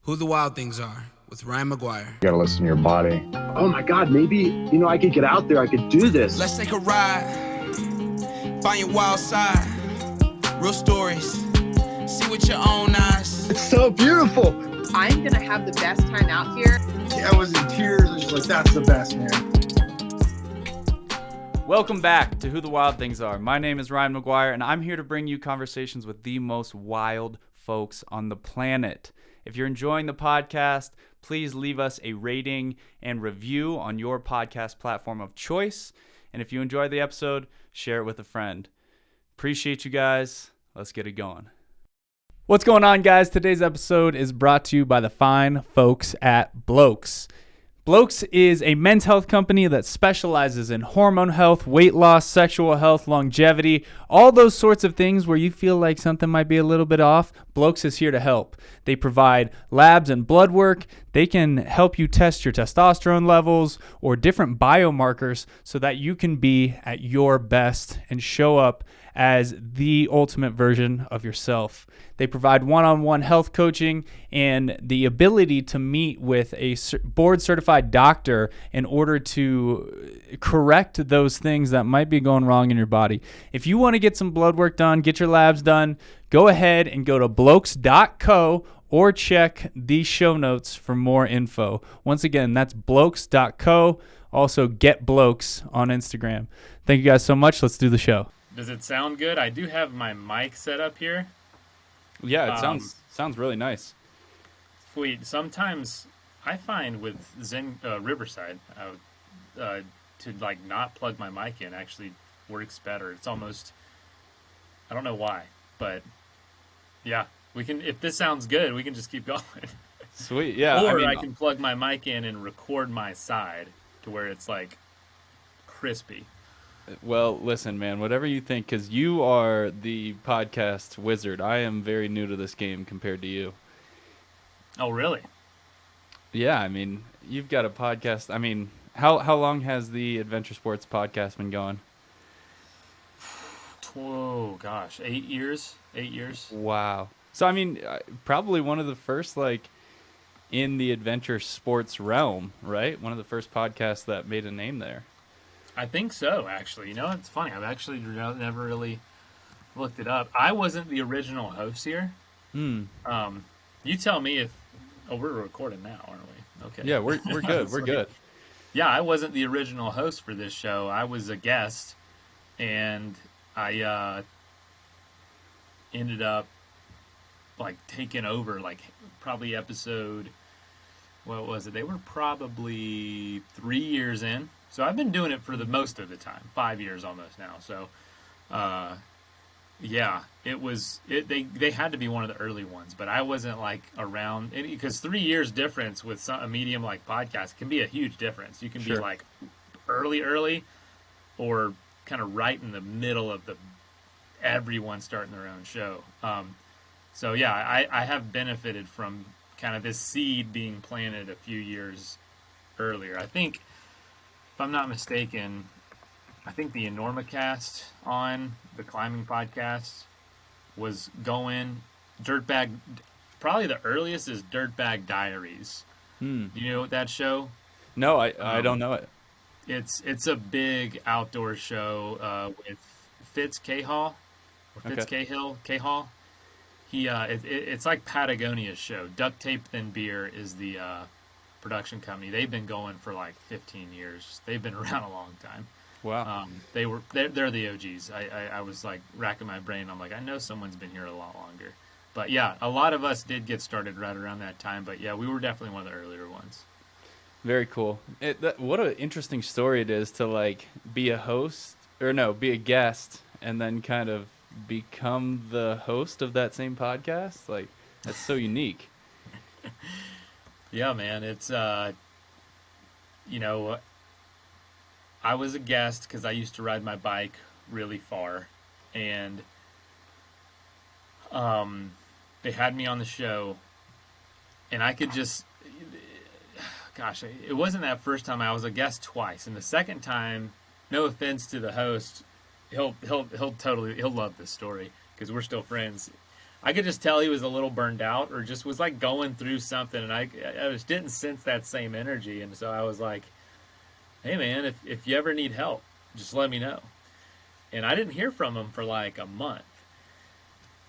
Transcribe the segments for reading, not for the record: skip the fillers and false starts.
Who the Wild Things Are with Ryan McGuire. You gotta listen to your body. Oh my God, maybe, I could get out there, I could do this. Let's take a ride, find your wild side, real stories, see with your own eyes. It's so beautiful. I'm gonna have the best time out here. I was in tears. I was just like, that's the best, man. Welcome back to Who the Wild Things Are. My name is Ryan McGuire, and I'm here to bring you conversations with the most wild folks on the planet. If you're enjoying the podcast, please leave us a rating and review on your podcast platform of choice. And if you enjoyed the episode, share it with a friend. Appreciate you guys. Let's get it going. What's going on, guys? Today's episode is brought to you by the fine folks at Blokes. Blokes is a men's health company that specializes in hormone health, weight loss, sexual health, longevity, all those sorts of things where you feel like something might be a little bit off. Blokes is here to help. They provide labs and blood work. They can help you test your testosterone levels or different biomarkers so that you can be at your best and show up as the ultimate version of yourself. They provide one-on-one health coaching and the ability to meet with a board-certified doctor in order to correct those things that might be going wrong in your body. If you want to get some blood work done, get your labs done, go ahead and go to blokes.co or check the show notes for more info. Once again, that's blokes.co. Also, get Blokes on Instagram. Thank you guys so much. Let's do the show. Does it sound good? I do have my mic set up here. Yeah, it sounds really nice. Sweet. Sometimes I find with Zen Riverside to like not plug my mic in actually works better. It's almost, I don't know why, but yeah, we can. If this sounds good, we can just keep going. Sweet. Yeah. Or I can plug my mic in and record my side to where it's like crispy. Well, listen, man, whatever you think, because you are the podcast wizard. I am very new to this game compared to you. Oh, really? Yeah, I mean, you've got a podcast. I mean, how long has the Adventure Sports podcast been going? Oh, gosh, 8 years? 8 years. Wow. So, I mean, probably one of the first, like, in the adventure sports realm, right? One of the first podcasts that made a name there. I think so, actually. You know, it's funny. I've actually never really looked it up. I wasn't the original host here. You tell me if... Oh, we're recording now, aren't we? Okay. Yeah, we're good. We're good. Yeah, I wasn't the original host for this show. I was a guest, and I ended up, like, taking over, like, probably episode... What was it? They were probably 3 years in. So I've been doing it for the most of the time, 5 years almost now. So, yeah, they had to be one of the early ones, but I wasn't like around because 3 years difference with a medium like podcast can be a huge difference. You can be like early, or kind of right in the middle of everyone starting their own show. So yeah, I have benefited from kind of this seed being planted a few years earlier. I think. If I'm not mistaken, I think the Enormocast on the climbing podcast was going Dirtbag. Probably the earliest is Dirtbag Diaries. Do you know that show? No, I don't know it. It's a big outdoor show with Fitz Cahill or Fitz Cahill. Cahill. It's like Patagonia's show. Duct Tape Thin Beer is the production company. They've been going for like 15 years. They've been around a long time. Wow. They're the OGs. I was like racking my brain. I'm like, I know someone's been here a lot longer. But yeah, a lot of us did get started right around that time. But yeah, we were definitely one of the earlier ones. Very cool. What an interesting story it is to like be a guest and then kind of become the host of that same podcast. Like, that's so unique. Yeah, man, it's, you know, I was a guest because I used to ride my bike really far, and they had me on the show, and I could just, gosh, it wasn't that first time. I was a guest twice, and the second time, no offense to the host, he'll love this story because we're still friends. I could just tell he was a little burned out or just was like going through something, and I just didn't sense that same energy. And so I was like, hey man, if you ever need help, just let me know. And I didn't hear from him for like a month.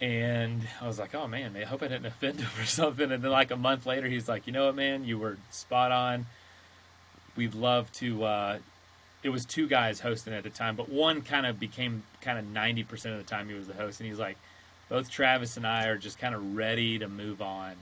And I was like, oh man, I hope I didn't offend him or something. And then like a month later, he's like, you know what, man, you were spot on. We'd love to, it was 2 guys hosting at the time, but one kind of became 90% of the time he was the host. And he's like, both Travis and I are just kind of ready to move on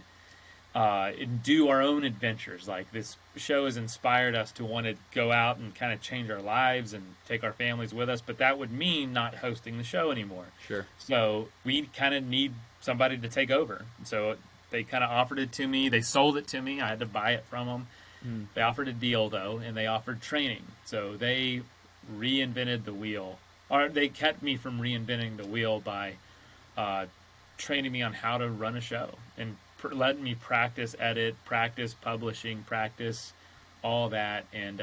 and do our own adventures. Like, this show has inspired us to want to go out and kind of change our lives and take our families with us, but that would mean not hosting the show anymore. Sure. So we kind of need somebody to take over. So they kind of offered it to me. They sold it to me. I had to buy it from them. They offered a deal, though, and they offered training. So they reinvented the wheel, or they kept me from reinventing the wheel by training me on how to run a show and letting me practice edit, practice publishing, practice all that. And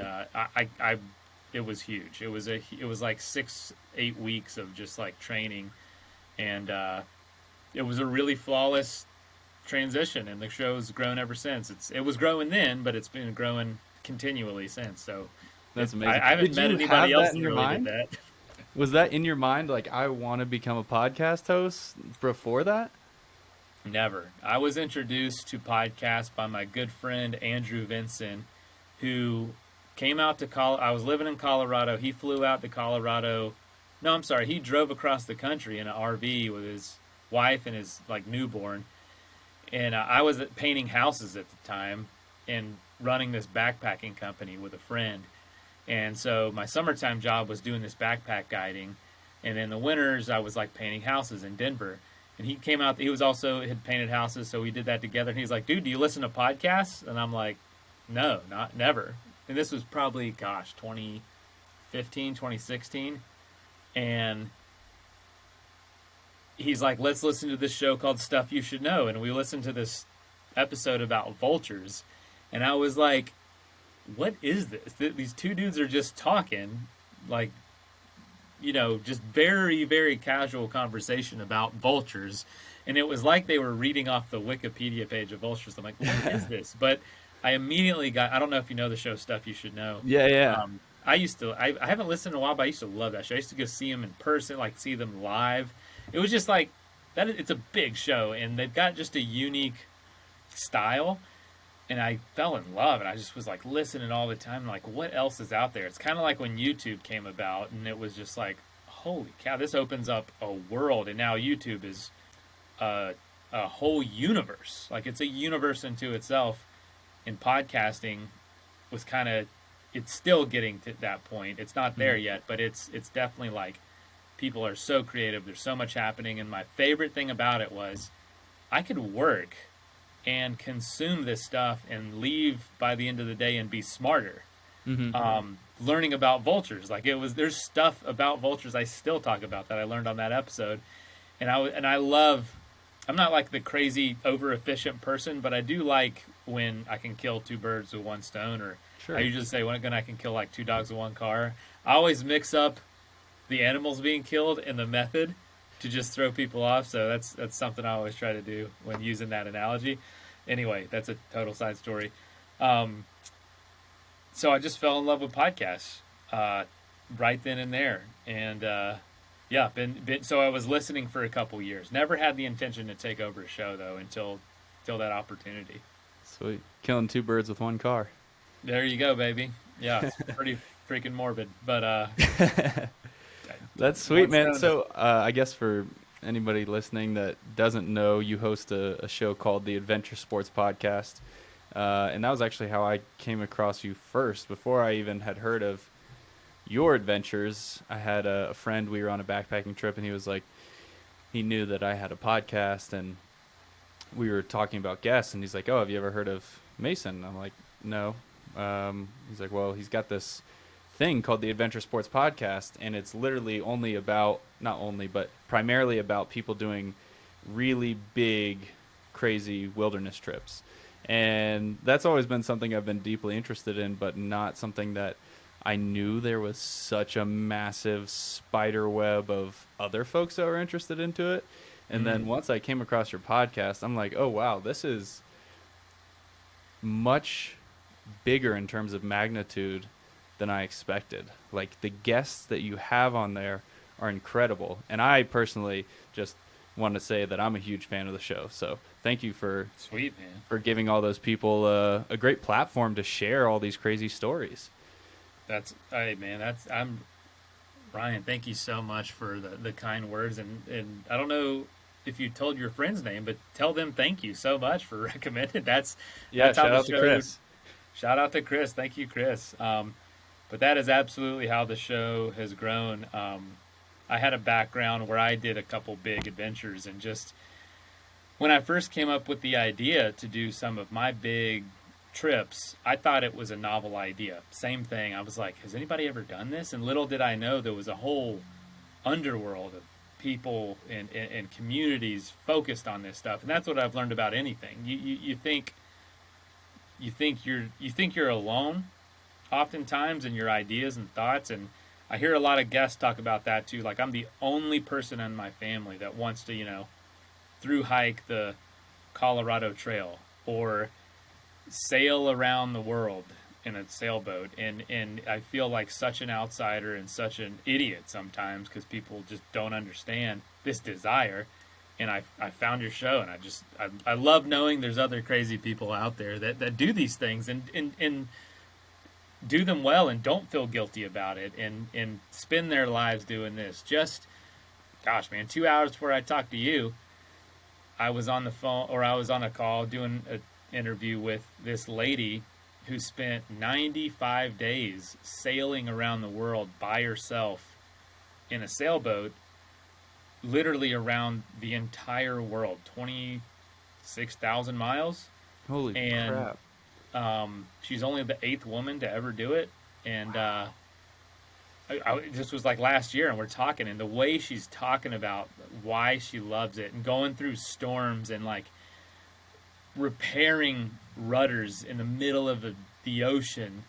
it was huge. It was like 6-8 weeks of just like training, and it was a really flawless transition, and the show's grown ever since. It was growing then, but it's been growing continually since. So That's amazing. I haven't met anybody else in who your really mind? did that. Was that in your mind? Like, I want to become a podcast host before that? Never. I was introduced to podcasts by my good friend Andrew Vinson, who came out to I was living in Colorado. He flew out to Colorado. No, I'm sorry. He drove across the country in an RV with his wife and his like newborn. And I was painting houses at the time and running this backpacking company with a friend. And so my summertime job was doing this backpack guiding. And in the winters, I was like painting houses in Denver. And he came out, he was also had painted houses, so we did that together. And he's like, dude, do you listen to podcasts? And I'm like, no, never. And this was probably, 2015, 2016. And he's like, let's listen to this show called Stuff You Should Know. And we listened to this episode about vultures. And I was like, what is this? These 2 dudes are just talking, like, you know, just very, very casual conversation about vultures. And it was like they were reading off the Wikipedia page of vultures. I'm like, what is this? But I immediately I don't know if you know the show Stuff You Should Know. Yeah. I haven't listened in a while, but I used to love that show. I used to go see them in person, like see them live. It was just like, it's a big show, and they've got just a unique style. And I fell in love, and I just was like listening all the time, like, what else is out there? It's kind of like when YouTube came about, and it was just like, holy cow, this opens up a world. And now YouTube is a whole universe. Like, it's a universe into itself. And podcasting was it's still getting to that point. It's not there yet, but it's definitely like, people are so creative. There's so much happening. And my favorite thing about it was I could work and consume this stuff and leave by the end of the day and be smarter. Learning about vultures. Like, there's stuff about vultures I still talk about that I learned on that episode. And I'm not like the crazy over efficient person, but I do like when I can kill 2 birds with 1 stone, or Sure. I usually say when I can kill like 2 dogs with 1 car. I always mix up the animals being killed and the method to just throw people off. So that's something I always try to do when using that analogy. Anyway, that's a total side story. So I just fell in love with podcasts right then and there. And so I was listening for a couple years. Never had the intention to take over a show, though, until that opportunity. Sweet. Killing 2 birds with 1 car. There you go, baby. Yeah, it's pretty freaking morbid. But That's sweet, man. So I guess for anybody listening that doesn't know, you host a show called the Adventure Sports Podcast. And that was actually how I came across you first. Before I even had heard of your adventures, I had a friend, we were on a backpacking trip, and he was like, he knew that I had a podcast, and we were talking about guests, and he's like, oh, have you ever heard of Mason? I'm like, no. He's like, well, he's got this thing called the Adventure Sports Podcast, and it's literally primarily about people doing really big, crazy wilderness trips. And that's always been something I've been deeply interested in, but not something that I knew there was such a massive spider web of other folks that were interested into it. And then once I came across your podcast, I'm like, oh, wow, this is much bigger in terms of magnitude than I expected. Like, the guests that you have on there are incredible. And I personally just want to say that I'm a huge fan of the show. So thank you for Sweet, man. for giving all those people a great platform to share all these crazy stories. I'm Ryan. Thank you so much for the kind words. And I don't know if you told your friend's name, but tell them thank you so much for recommending. That's how Shout the out to show- Chris. Shout out to Chris. Thank you, Chris. But that is absolutely how the show has grown. I had a background where I did a couple big adventures, and just when I first came up with the idea to do some of my big trips, I thought it was a novel idea. Same thing. I was like, has anybody ever done this? And little did I know there was a whole underworld of people and communities focused on this stuff. And that's what I've learned about anything. You think you're alone oftentimes in your ideas and thoughts, and I hear a lot of guests talk about that too. Like, I'm the only person in my family that wants to, through hike the Colorado Trail or sail around the world in a sailboat, and I feel like such an outsider and such an idiot sometimes because people just don't understand this desire. And I found your show, and I love knowing there's other crazy people out there that do these things and do them well and don't feel guilty about it and spend their lives doing this. Just, gosh, man, 2 hours before I talked to you, I was on the phone, or I was on a call doing an interview with this lady who spent 95 days sailing around the world by herself in a sailboat, literally around the entire world, 26,000 miles. Holy crap. She's only the 8th woman to ever do it. And this was like last year, and we're talking, and the way she's talking about why she loves it and going through storms and like repairing rudders in the middle of the ocean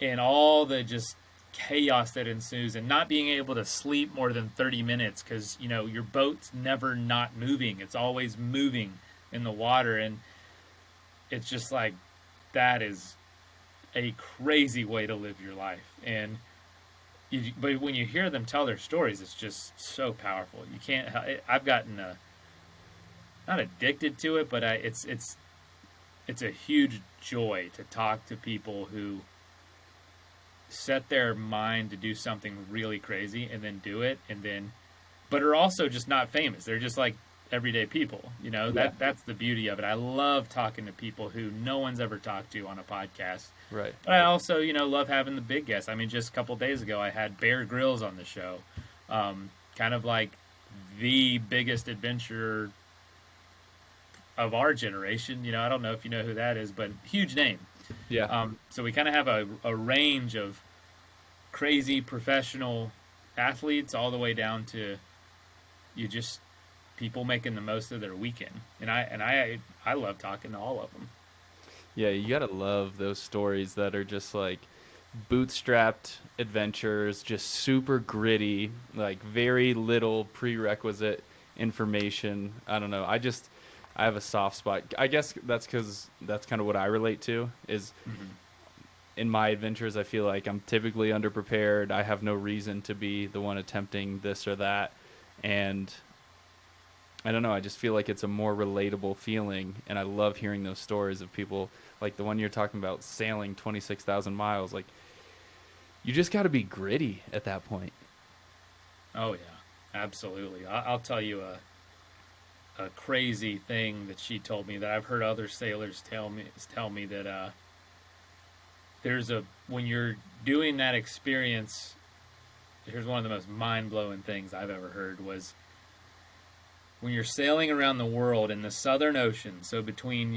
and all the just chaos that ensues, and not being able to sleep more than 30 minutes because your boat's never not moving. It's always moving in the water, and it's just like, that is a crazy way to live your life. And but when you hear them tell their stories, it's just so powerful. You can't. I've gotten not addicted to it, but it's a huge joy to talk to people who set their mind to do something really crazy and then do it, but are also just not famous. They're just like everyday people. That's the beauty of it. I love talking to people who no one's ever talked to on a podcast. Right. But I also, love having the big guests. I mean, just a couple days ago, I had Bear Grylls on the show. Kind of like the biggest adventurer of our generation. I don't know if you know who that is, but huge name. Yeah. So we kind of have a range of crazy professional athletes all the way down to people making the most of their weekend. And I love talking to all of them. Yeah, you gotta love those stories that are just like bootstrapped adventures, just super gritty, like very little prerequisite information. I don't know. I have a soft spot. I guess that's because that's kind of what I relate to is in my adventures, I feel like I'm typically underprepared. I have no reason to be the one attempting this or that. And I don't know. I just feel like it's a more relatable feeling. And I love hearing those stories of people like the one you're talking about, sailing 26,000 miles. Like, you just got to be gritty at that point. Oh, yeah, absolutely. I'll tell you a crazy thing that she told me that I've heard other sailors tell me that when you're doing that experience, here's one of the most mind-blowing things I've ever heard was when you're sailing around the world in the Southern Ocean, so between,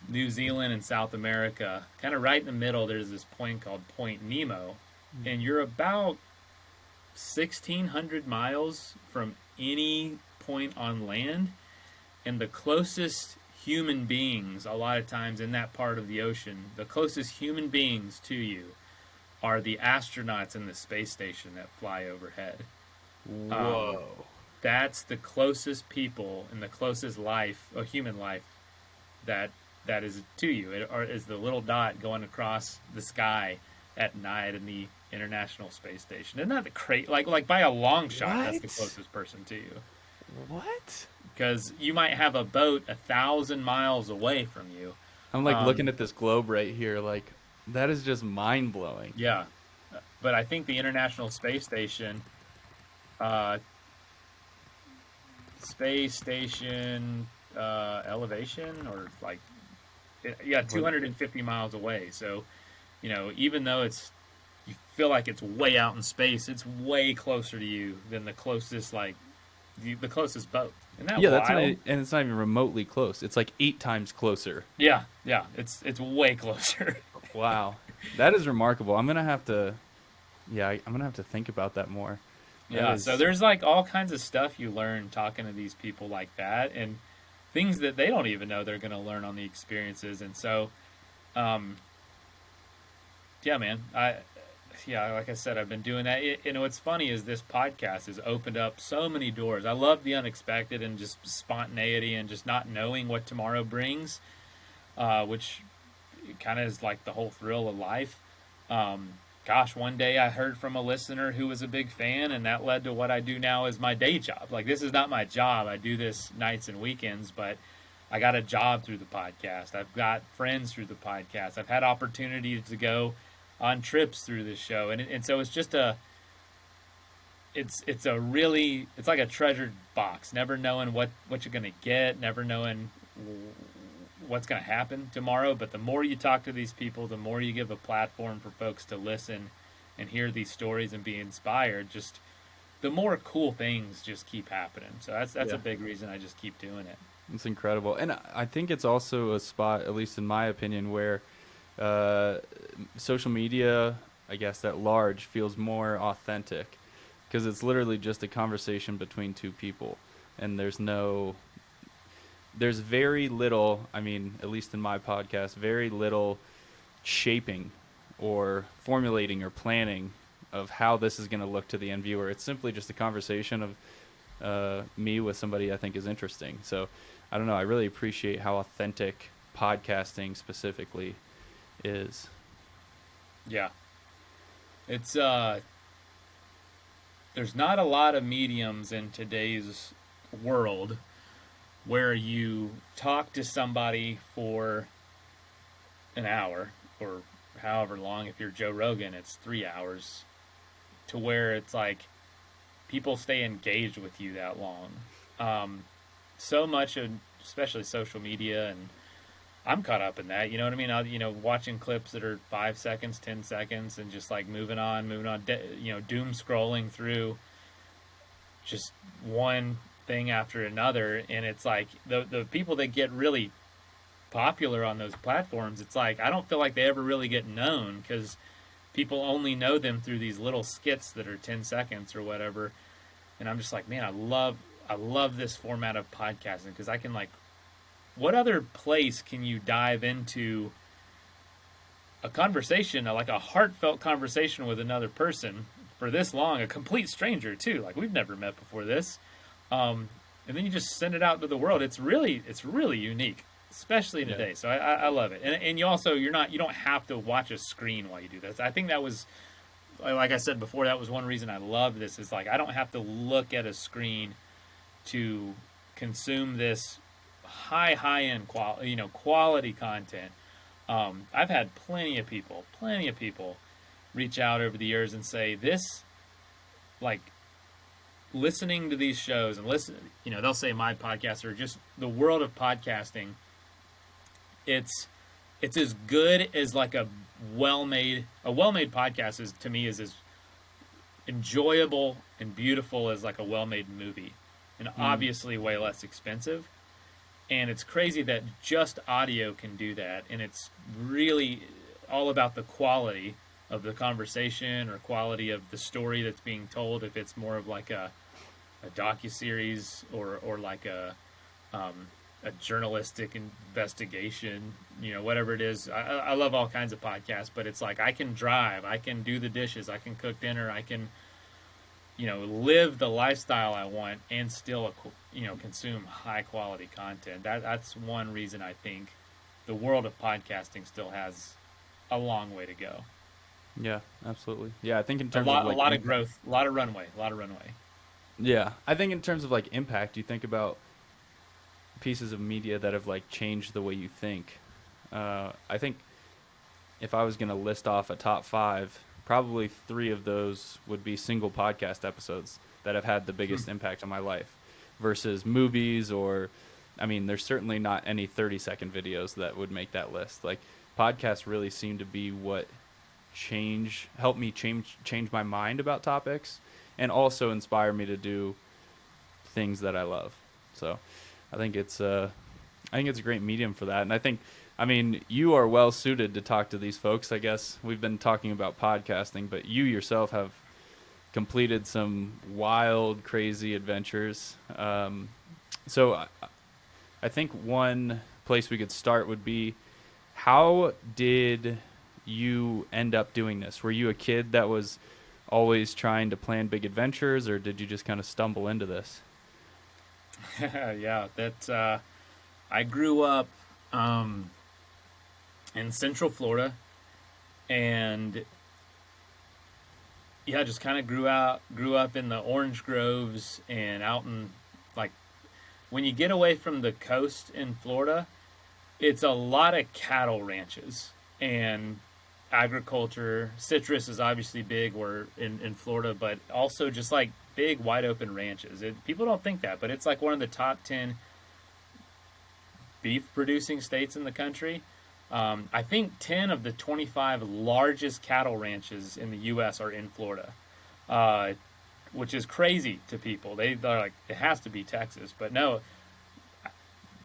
New Zealand and South America, kind of right in the middle, there's this point called Point Nemo, and you're about 1,600 miles from any point on land, and the closest human beings, a lot of times in that part of the ocean, the closest human beings to you are the astronauts in the space station that fly overhead. Whoa. that's the closest people and the closest life, a human life, that is to you. It or is the little dot going across the sky at night in the International Space Station. Isn't that the like by a long shot? That's the What? closest person to you. What? Because you might have a boat 1,000 miles away from you. I'm like looking at this globe right here. Like, that is just mind blowing. Yeah, but I think the International Space Station, elevation or like, 250 miles away. So, even though you feel like it's way out in space, it's way closer to you than the closest the closest boat. Isn't that Yeah, wild? and it's not even remotely close. It's like 8 times closer. Yeah, it's way closer. Wow, that is remarkable. I'm gonna have to think about that more. Yeah, so there's like all kinds of stuff you learn talking to these people like that, and things that they don't even know they're going to learn on the experiences. And so, yeah, man, like I said, I've been doing that. What's funny is this podcast has opened up so many doors. I love the unexpected and just spontaneity and just not knowing what tomorrow brings, which kind of is like the whole thrill of life. Gosh, one day I heard from a listener who was a big fan, and that led to what I do now as my day job. Like, this is not my job. I do this nights and weekends, but I got a job through the podcast. I've got friends through the podcast. I've had opportunities to go on trips through this show. And so it's just it's like a treasured box, never knowing what you're going to get, never knowing what's going to happen tomorrow. But the more you talk to these people, the more you give a platform for folks to listen and hear these stories and be inspired, just the more cool things just keep happening. So that's a big reason I just keep doing it. It's incredible. And I think it's also a spot, at least in my opinion, where social media, I guess, at large feels more authentic, because it's literally just a conversation between two people, and there's very little, I mean, at least in my podcast, very little shaping or formulating or planning of how this is going to look to the end viewer. It's simply just a conversation of me with somebody I think is interesting. So I don't know, I really appreciate how authentic podcasting specifically is. Yeah. It's there's not a lot of mediums in today's world where you talk to somebody for an hour or however long. If you're Joe Rogan, it's 3 hours, to where it's like people stay engaged with you that long. So much of, especially social media, and I'm caught up in that, you know what I mean? Watching clips that are 5 seconds, 10 seconds, and just like moving on, doom scrolling through just one thing after another. And it's like the people that get really popular on those platforms, it's like I don't feel like they ever really get known, because people only know them through these little skits that are 10 seconds or whatever. And I'm just like, man, I love this format of podcasting, because I can, like, what other place can you dive into a conversation, like a heartfelt conversation with another person for this long, a complete stranger too, like we've never met before this, and then you just send it out to the world. It's really unique, especially today. So I love it. And you also, you don't have to watch a screen while you do this. I think that was, like I said before, that was one reason I love this, is like I don't have to look at a screen to consume this high-end quality content. I've had plenty of people reach out over the years and say this, like, listening to these shows and they'll say my podcast or just the world of podcasting, it's as good as like a well-made podcast is, to me, is as enjoyable and beautiful as like a well-made movie, and obviously way less expensive. And it's crazy that just audio can do that. And it's really all about the quality of the conversation or quality of the story that's being told. If it's more of like a docuseries or like a journalistic investigation, whatever it is. I love all kinds of podcasts, but it's like I can drive, I can do the dishes, I can cook dinner, I can live the lifestyle I want and still, consume high quality content. That's one reason I think the world of podcasting still has a long way to go. Yeah, absolutely. Yeah, I think in A terms lot, of like a lot of growth, a lot of runway. Yeah, I think in terms of like impact, you think about pieces of media that have like changed the way you think. I think if I was going to list off a top 5, probably 3 of those would be single podcast episodes that have had the biggest impact on my life versus movies or, I mean, there's certainly not any 30-second videos that would make that list. Like podcasts really seem to be what helped me change my mind about topics and also inspire me to do things that I love. So I think it's a great medium for that. And I mean, you are well suited to talk to these folks. I guess we've been talking about podcasting, but you yourself have completed some wild, crazy adventures. So I think one place we could start would be, how did you end up doing this? Were you a kid that was always trying to plan big adventures, or did you just kind of stumble into this? Yeah, I grew up in Central Florida, and yeah, just kind of grew up in the orange groves and out in, like, when you get away from the coast in Florida, it's a lot of cattle ranches and agriculture. Citrus is obviously big in Florida, but also just like big wide open ranches. People don't think that, but it's like one of the top 10 beef producing states in the country. I think 10 of the 25 largest cattle ranches in the U.S. are in Florida, which is crazy to people. They're like, it has to be Texas, but no,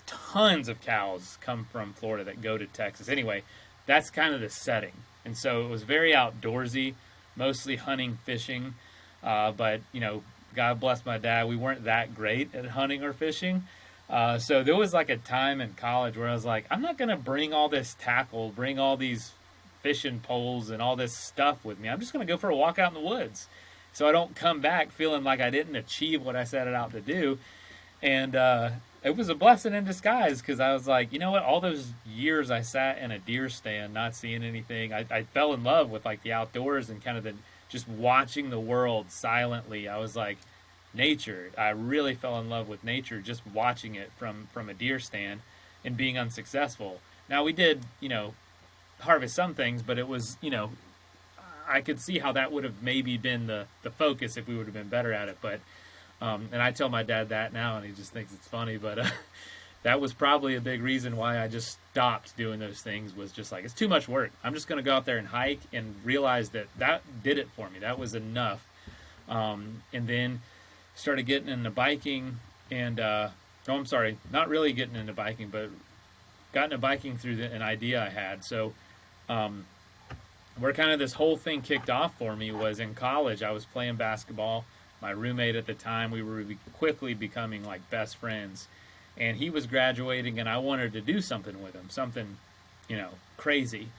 tons of cows come from Florida that go to Texas. Anyway, that's kind of the setting. And so it was very outdoorsy, mostly hunting, fishing. But, God bless my dad, we weren't that great at hunting or fishing. So there was like a time in college where I was like, I'm not going to bring all this tackle, bring all these fishing poles and all this stuff with me. I'm just going to go for a walk out in the woods, so I don't come back feeling like I didn't achieve what I set it out to do. And it was a blessing in disguise, because I was like, you know what? All those years I sat in a deer stand not seeing anything, I fell in love with like the outdoors and kind of just watching the world silently. I was like, nature. I really fell in love with nature just watching it from a deer stand and being unsuccessful. Now we did, harvest some things, but it was, I could see how that would have maybe been the focus if we would have been better at it. But and I tell my dad that now, and he just thinks it's funny, but that was probably a big reason why I just stopped doing those things. Was just like, it's too much work. I'm just going to go out there and hike, and realize that did it for me. That was enough. And then started getting into biking, and not really getting into biking, but got into biking through an idea I had. So where kind of this whole thing kicked off for me was in college. I was playing basketball. My roommate at the time, we were quickly becoming like best friends, and he was graduating, and I wanted to do something with him, something, crazy.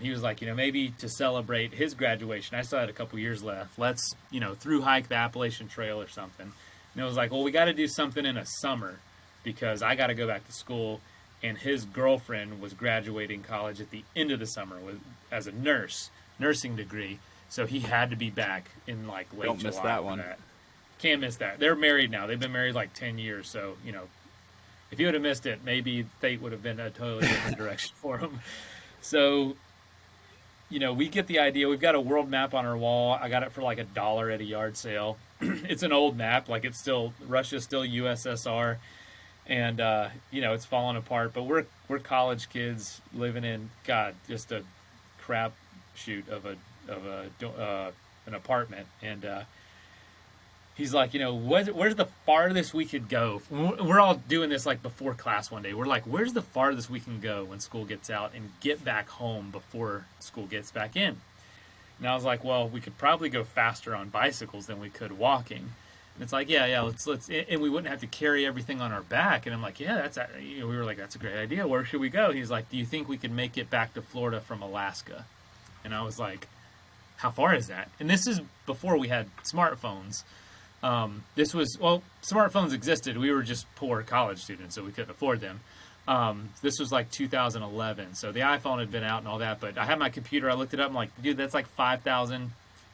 He was like, maybe to celebrate his graduation, I still had a couple years left, let's, through hike the Appalachian Trail or something. And it was like, well, we got to do something in a summer, because I got to go back to school, and his girlfriend was graduating college at the end of the summer as a nursing degree. So he had to be back in like late July. Don't miss that one. Can't miss that. They're married now. They've been married like 10 years. So, if you would have missed it, maybe fate would have been a totally different direction for him. So, we get the idea. We've got a world map on our wall. I got it for like $1 at a yard sale. It's an old map. Like, it's still, Russia's still USSR. And, it's falling apart. But we're college kids living in, just a crap shoot of an apartment. And he's like, where's the farthest we could go? We're all doing this like before class one day. We're like, where's the farthest we can go when school gets out and get back home before school gets back in? And I was like, well, we could probably go faster on bicycles than we could walking. And it's like, yeah, let's, and we wouldn't have to carry everything on our back. And I'm like, yeah, we were like, that's a great idea. Where should we go? He's like, do you think we could make it back to Florida from Alaska? And I was like, how far is that? And this is before we had smartphones. This was, well, smartphones existed. We were just poor college students, so we couldn't afford them. This was like 2011, so the iPhone had been out and all that, but I had my computer, I looked it up, I'm like, dude, that's like 5,000,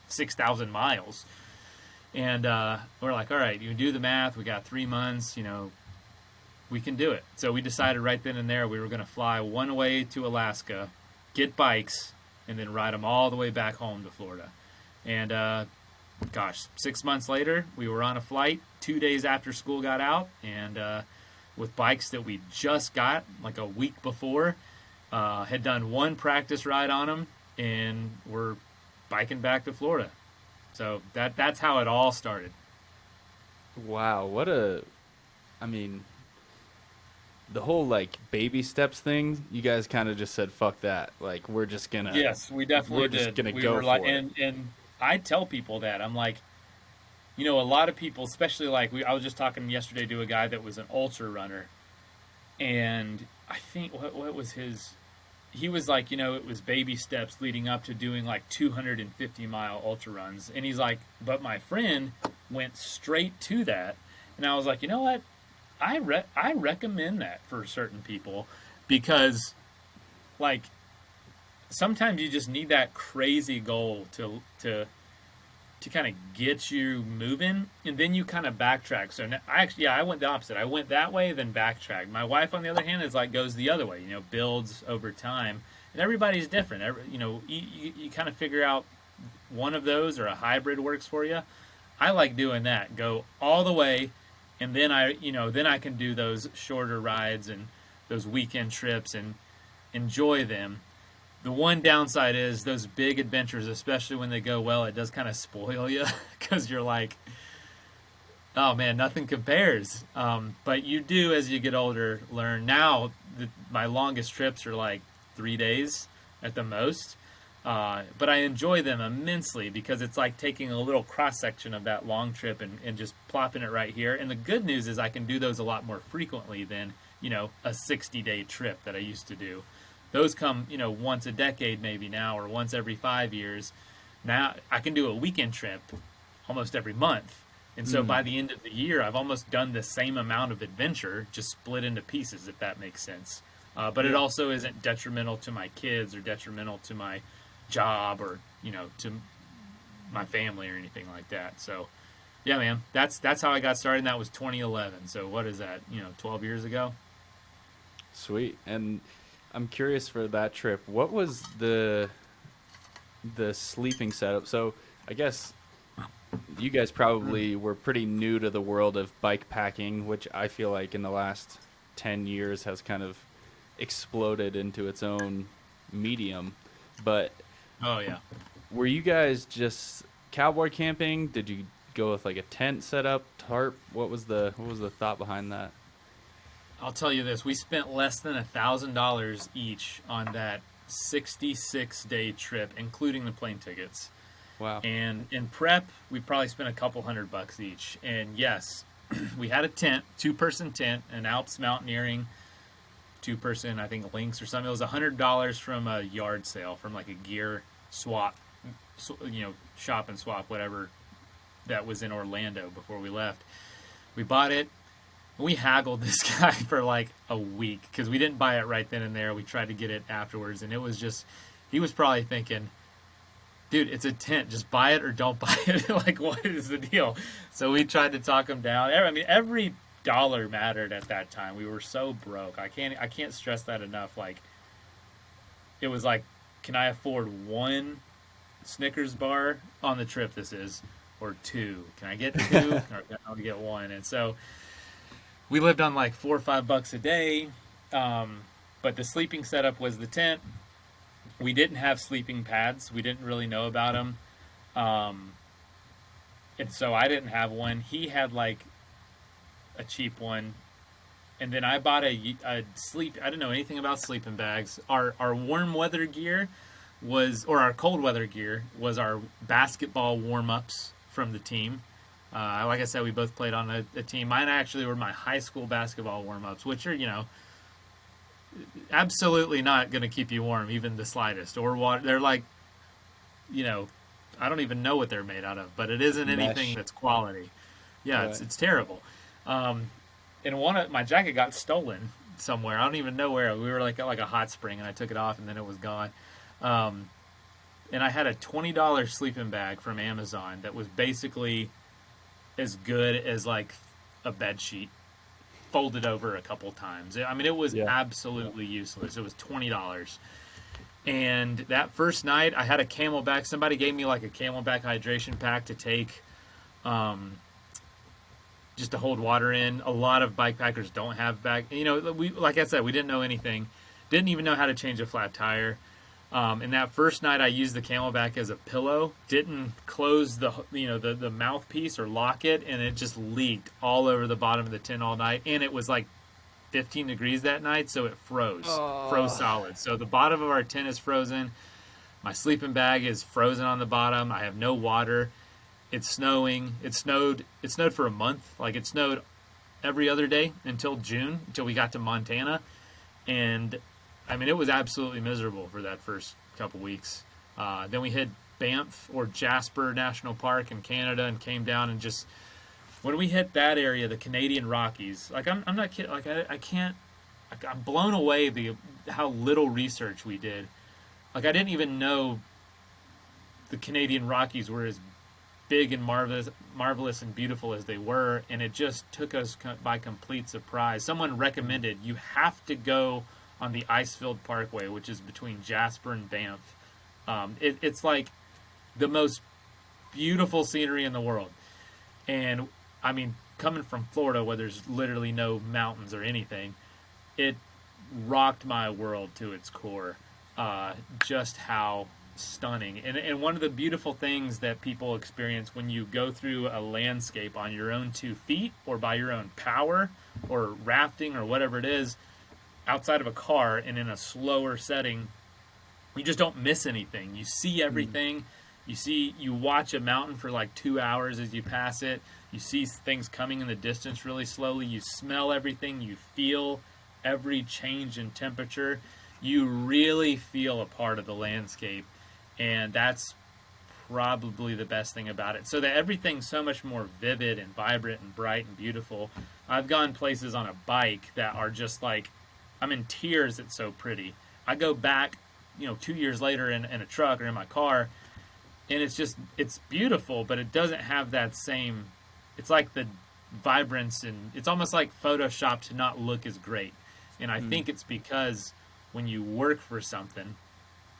6,000 miles. And we're like, all right, you do the math, we got 3 months, we can do it. So we decided right then and there we were going to fly one way to Alaska, get bikes, and then ride them all the way back home to Florida. And 6 months later, we were on a flight 2 days after school got out, and with bikes that we just got like a week before, had done one practice ride on them, and we're biking back to Florida. So that's how it all started. Wow, the whole like baby steps thing, you guys kind of just said fuck that. Like we're just gonna Yes, we definitely we're did. just gonna we go were for like, it. And I tell people that I'm like, a lot of people, especially like I was just talking yesterday to a guy that was an ultra runner, and I think what was his? He was like, it was baby steps leading up to doing like 250-mile ultra runs, and he's like, but my friend went straight to that, and I was like, you know what? I recommend that for certain people, because like sometimes you just need that crazy goal to kind of get you moving, and then you kind of backtrack. So now, I went the opposite. I went that way, then backtracked. My wife, on the other hand, is like goes the other way. Builds over time, and everybody's different. You kind of figure out one of those or a hybrid works for you. I like doing that. Go all the way, and then I can do those shorter rides and those weekend trips and enjoy them. The one downside is those big adventures, especially when they go well, it does kind of spoil you, because you're like, oh man, nothing compares. But you do, as you get older, learn. Now, my longest trips are like 3 days at the most. But I enjoy them immensely, because it's like taking a little cross section of that long trip and just plopping it right here. And the good news is I can do those a lot more frequently than, a 60-day trip that I used to do. Those come, once a decade maybe now, or once every 5 years. Now I can do a weekend trip almost every month. And so by the end of the year, I've almost done the same amount of adventure, just split into pieces, if that makes sense. But it also isn't detrimental to my kids or detrimental to my job or, to my family or anything like that. So, yeah, man, that's how I got started, and that was 2011. So what is that, 12 years ago? Sweet. And I'm curious, for that trip, what was the sleeping setup? So I guess you guys probably were pretty new to the world of bike packing, which I feel like in the last 10 years has kind of exploded into its own medium. But oh yeah, were you guys just cowboy camping? Did you go with like a tent setup, tarp? What was the thought behind that? I'll tell you this: we spent less than $1,000 each on that 66-day trip, including the plane tickets. Wow. And in prep, we probably spent a couple $100 each. And yes, we had a tent, 2-person tent, an Alps mountaineering 2-person, I think Lynx or something. It was $100 from a yard sale, from like a gear swap, shop and swap, whatever, that was in Orlando before we left. We bought it. We haggled this guy for like a week, because we didn't buy it right then and there. We tried to get it afterwards, and it was just, he was probably thinking, dude, it's a tent, just buy it or don't buy it. Like, what is the deal? So we tried to talk him down. I mean, every dollar mattered at that time. We were so broke. I can't stress that enough. Like, it was like, can I afford 1 Snickers bar on the trip this is, or 2? Can I get 2? Or can I only get 1? And so we lived on like $4 or $5 a day. But the sleeping setup was the tent. We didn't have sleeping pads. We didn't really know about them. And so I didn't have one. He had like a cheap one. And then I bought a sleep. I didn't know anything about sleeping bags. Our warm weather gear was, or our cold weather gear was, our basketball warm-ups from the team. Like I said, we both played on a team. Mine actually were my high school basketball warm-ups, which are, absolutely not going to keep you warm, even the slightest. Or water. They're like, I don't even know what they're made out of, but it isn't anything that's quality. Yeah, Right. it's terrible. And my jacket got stolen somewhere. I don't even know where. We were like at like a hot spring, and I took it off, and then it was gone. And I had a $20 sleeping bag from Amazon that was basically as good as like a bed sheet folded over a couple times. I mean, it was absolutely useless. It was $20. And that first night, I had a Camelback. Somebody gave me like a Camelback hydration pack to take, just to hold water in. A lot of bike packers don't have back. You know, like I said, we didn't know anything. Didn't even know how to change a flat tire. And that first night, I used the Camelback as a pillow. Didn't close the mouthpiece or lock it, and it just leaked all over the bottom of the tin all night. And it was like 15 degrees that night, so it froze solid. So the bottom of our tin is frozen. My sleeping bag is frozen on the bottom. I have no water. It's snowing. It snowed for a month. Like, it snowed every other day until June, until we got to Montana. And I mean, it was absolutely miserable for that first couple weeks. Then we hit Banff or Jasper National Park in Canada and came down, and just when we hit that area, the Canadian Rockies, like I'm not kidding, like I can't, like, I'm blown away how little research we did. Like, I didn't even know the Canadian Rockies were as big and marvelous and beautiful as they were, and it just took us by complete surprise. Someone recommended you have to go on the Icefield Parkway, which is between Jasper and Banff. It's like the most beautiful scenery in the world. And I mean, coming from Florida, where there's literally no mountains or anything, it rocked my world to its core. Just how stunning. And one of the beautiful things that people experience when you go through a landscape on your own 2 feet or by your own power or rafting or whatever it is, outside of a car and in a slower setting, you just don't miss anything. You see everything. You watch a mountain for like 2 hours as you pass it. You see things coming in the distance really slowly. You smell everything. You feel every change in temperature. You really feel a part of the landscape. And that's probably the best thing about it. So that everything's so much more vivid and vibrant and bright and beautiful. I've gone places on a bike that are just like, I'm in tears. It's so pretty. I go back, 2 years later in a truck or in my car, and it's beautiful, but it doesn't have that same, it's like the vibrance, and it's almost like Photoshop to not look as great. And I think it's because when you work for something,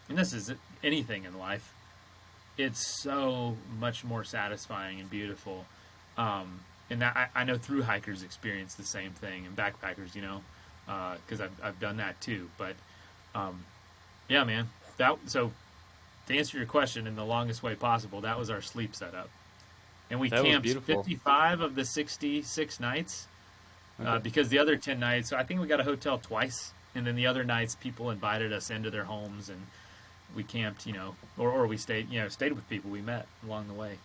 and this is anything in life, it's so much more satisfying and beautiful. And I know through hikers experience the same thing, and backpackers, because I've done that too. But yeah, man. So to answer your question in the longest way possible, that was our sleep setup, and we camped 55 of the 66 nights. Because the other 10 nights, I think we got a hotel twice, and then the other nights people invited us into their homes, and we camped, or we stayed with people we met along the way.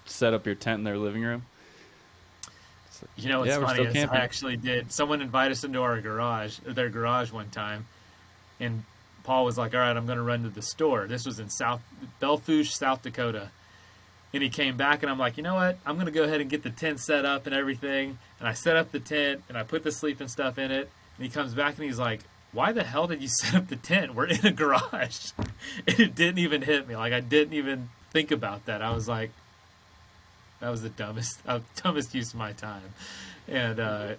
Set up your tent in their living room. What's funny is I actually did. Someone invited us into their garage one time, and Paul was like, all right, I'm going to run to the store. This was in Belfouche, South Dakota. And he came back, and I'm like, you know what? I'm going to go ahead and get the tent set up and everything. And I set up the tent, and I put the sleeping stuff in it. And he comes back, and he's like, why the hell did you set up the tent? We're in a garage. And it didn't even hit me. Like, I didn't even think about that. I was like, that was the dumbest use of my time. And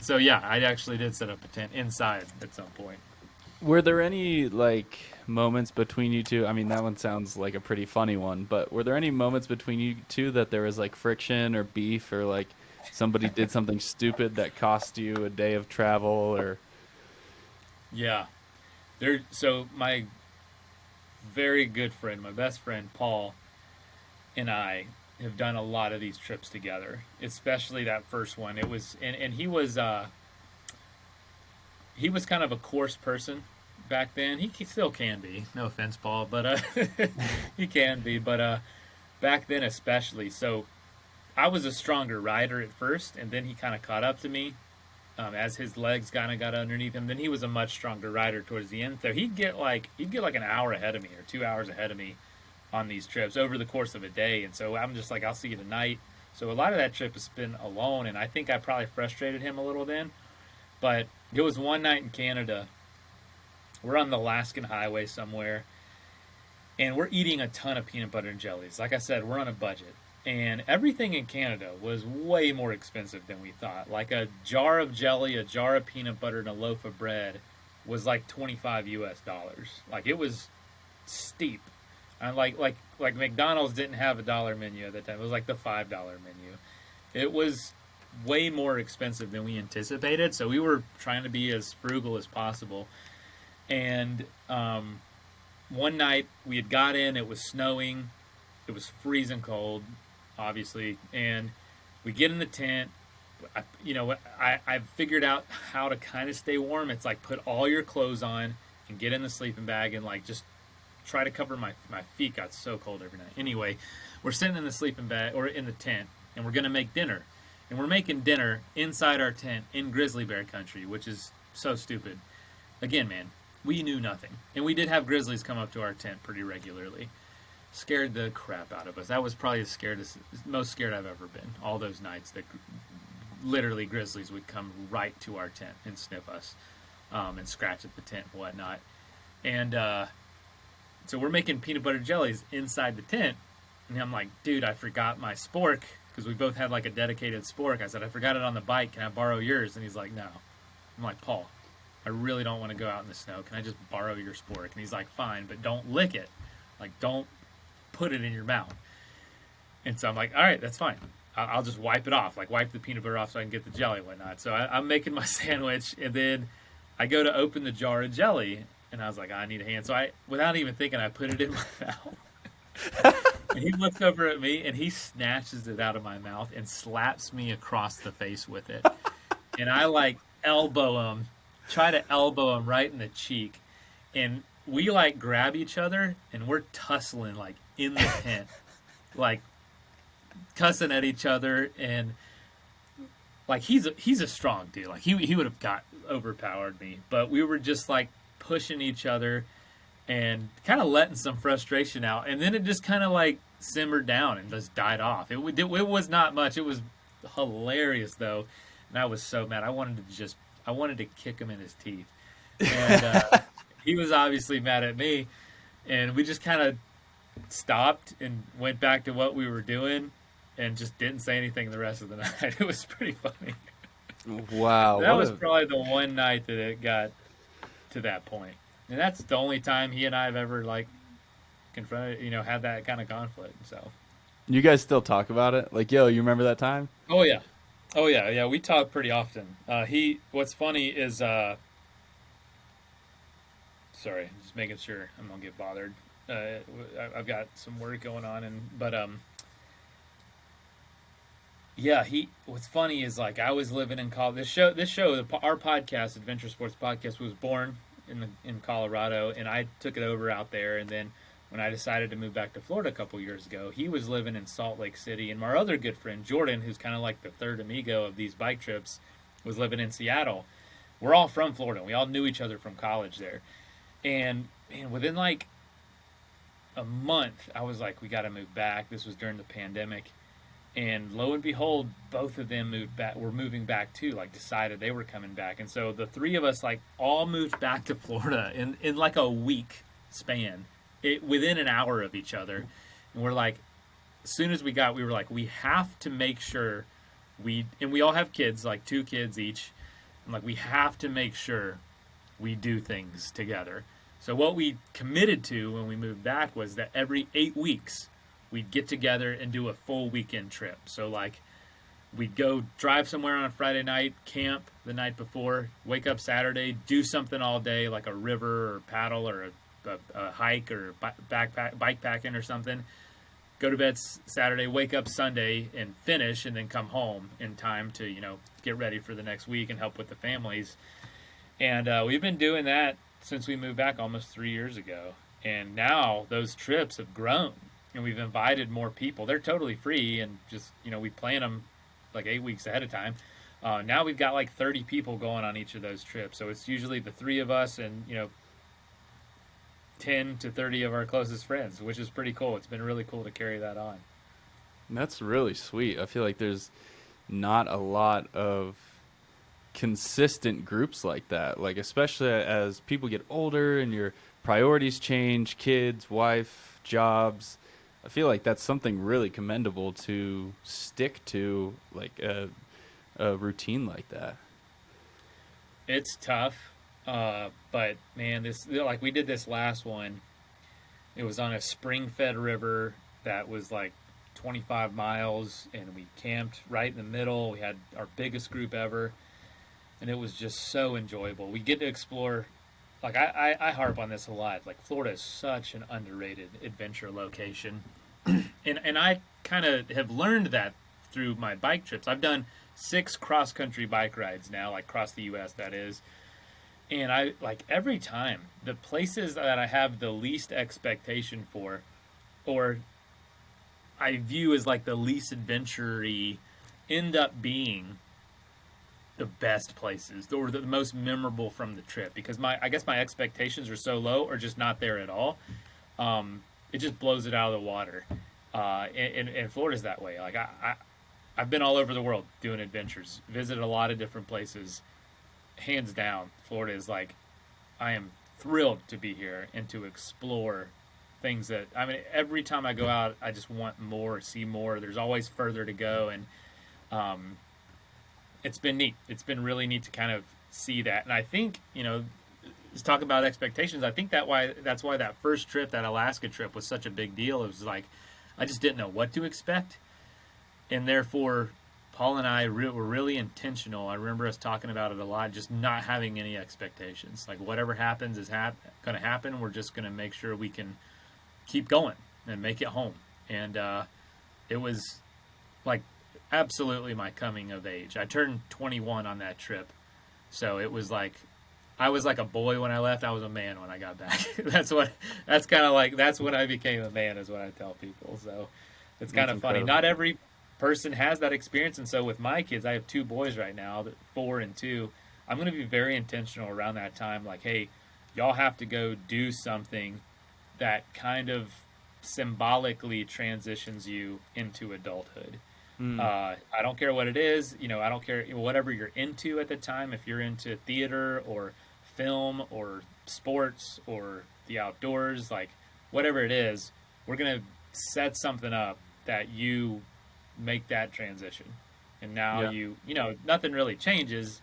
so, yeah, I actually did set up a tent inside at some point. Were there any, moments between you two? I mean, that one sounds like a pretty funny one, but were there any moments between you two that there was, friction or beef, or, somebody did something stupid that cost you a day of travel, or... Yeah. So my very good friend, my best friend, Paul, and I have done a lot of these trips together, especially that first one. It was, and he was kind of a coarse person back then. He still can be. No offense, Paul, but he can be. But back then especially. So I was a stronger rider at first, and then he kind of caught up to me as his legs kind of got underneath him. Then he was a much stronger rider towards the end. So he'd get like an hour ahead of me or 2 hours ahead of me on these trips over the course of a day. And so I'm just like, I'll see you tonight. So a lot of that trip has been alone, and I think I probably frustrated him a little then. But it was one night in Canada. We're on the Alaskan highway somewhere, and we're eating a ton of peanut butter and jellies. Like I said, we're on a budget. And everything in Canada was way more expensive than we thought. Like a jar of jelly, a jar of peanut butter, and a loaf of bread was like $25 US. Like, it was steep. And like McDonald's didn't have a dollar menu at that time. It was like the $5 menu. It was way more expensive than we anticipated. So we were trying to be as frugal as possible. And one night we had got in, it was snowing, it was freezing cold, obviously, and we get in the tent. I figured out how to kind of stay warm. It's like, put all your clothes on and get in the sleeping bag and like just try to cover my feet. Got so cold every night. Anyway, we're sitting in the sleeping bag or in the tent, and we're gonna make dinner, and we're making dinner inside our tent in grizzly bear country, which is so stupid. Again, man, we knew nothing, and we did have grizzlies come up to our tent pretty regularly. Scared the crap out of us. That was probably the most scared I've ever been. All those nights that literally grizzlies would come right to our tent and sniff us, and scratch at the tent and whatnot. And so we're making peanut butter jellies inside the tent, and I'm like, dude, I forgot my spork, because we both had like a dedicated spork. I said, I forgot it on the bike. Can I borrow yours? And he's like, no. I'm like, Paul, I really don't want to go out in the snow. Can I just borrow your spork? And he's like, fine, but don't lick it. Like, don't put it in your mouth. And so I'm like, all right, that's fine. I'll just wipe it off, like wipe the peanut butter off so I can get the jelly and whatnot. So I'm making my sandwich, and then I go to open the jar of jelly, and I was like, I need a hand. So without even thinking, I put it in my mouth. And he looks over at me, and he snatches it out of my mouth and slaps me across the face with it. And I like try to elbow him right in the cheek. And we like grab each other, and we're tussling like in the tent, like cussing at each other. And like, he's a strong dude. Like he would have overpowered me, but we were just like pushing each other and kind of letting some frustration out. And then it just kind of like simmered down and just died off. It was not much. It was hilarious though. And I was so mad. I wanted to kick him in his teeth. And he was obviously mad at me. And we just kind of stopped and went back to what we were doing and just didn't say anything the rest of the night. It was pretty funny. Wow. That was probably the one night that it got to that point. And that's the only time he and I have ever like confronted, had that kind of conflict. So You guys still talk about it? Like, yo, you remember that time? Oh yeah. We talk pretty often. What's funny is, sorry, just making sure I'm gonna get bothered. I've got some work going on, what's funny is, like, I was living in college. Our podcast, Adventure Sports Podcast, was born in Colorado, and I took it over out there. And then when I decided to move back to Florida a couple years ago, he was living in Salt Lake City, and my other good friend Jordan, who's kind of like the third amigo of these bike trips, was living in Seattle. We're all from Florida. We all knew each other from college there, and within like a month, I was like, we got to move back. This was during the pandemic. And lo and behold, both of them moved back. Were moving back too. Like, decided they were coming back, and so the three of us like all moved back to Florida in like a week span, within an hour of each other. And we're like, as soon as we were like, we have to make sure we all have kids, like 2 kids each. I'm like, we have to make sure we do things together. So what we committed to when we moved back was that every 8 weeks we'd get together and do a full weekend trip. So like, we'd go drive somewhere on a Friday night, camp the night before, wake up Saturday, do something all day, like a river or paddle or a hike or bikepacking or something. Go to bed Saturday, wake up Sunday and finish, and then come home in time to, get ready for the next week and help with the families. And we've been doing that since we moved back almost 3 years ago. And now those trips have grown, and we've invited more people. They're totally free, and just, we plan them like 8 weeks ahead of time. Now we've got like 30 people going on each of those trips. So it's usually the 3 of us and, 10 to 30 of our closest friends, which is pretty cool. It's been really cool to carry that on. That's really sweet. I feel like there's not a lot of consistent groups like that. Like, especially as people get older and your priorities change, kids, wife, jobs. I feel like that's something really commendable to stick to, like a routine like that. It's tough, but man, this, like, we did this last one. It was on a spring-fed river that was like 25 miles, and we camped right in the middle. We had our biggest group ever, and it was just so enjoyable. We get to explore, like, I harp on this a lot. Like, Florida is such an underrated adventure location, and I kind of have learned that through my bike trips. I've done 6 cross-country bike rides now, like across the U.S. that is, and I, like, every time the places that I have the least expectation for, or I view as like the least adventure-y, end up being the best places or the most memorable from the trip, because I guess my expectations are so low or just not there at all. It just blows it out of the water. And Florida's that way. Like, I've been all over the world doing adventures, visited a lot of different places. Hands down, Florida is like, I am thrilled to be here and to explore things that, I mean, every time I go out, I just want more, see more. There's always further to go, and it's been neat. It's been really neat to kind of see that. And I think, let's talk about expectations. I think that's why that first trip, that Alaska trip, was such a big deal. It was like, I just didn't know what to expect, and therefore Paul and I were really intentional. I remember us talking about it a lot, just not having any expectations. Like, whatever happens is going to happen. We're just going to make sure we can keep going and make it home. And it was like absolutely my coming of age. I turned 21 on that trip, so it was like I was like a boy when I left. I was a man when I got back. That's kind of like, that's when I became a man, is what I tell people. So it's kind of funny. Not every person has that experience, and so with my kids, I have 2 boys right now, 4 and 2. I'm going to be very intentional around that time. Like, hey, y'all have to go do something that kind of symbolically transitions you into adulthood. I don't care what it is. I don't care whatever you're into at the time. If you're into theater or film or sports or the outdoors, like, whatever it is, we're going to set something up that you make that transition. And now nothing really changes.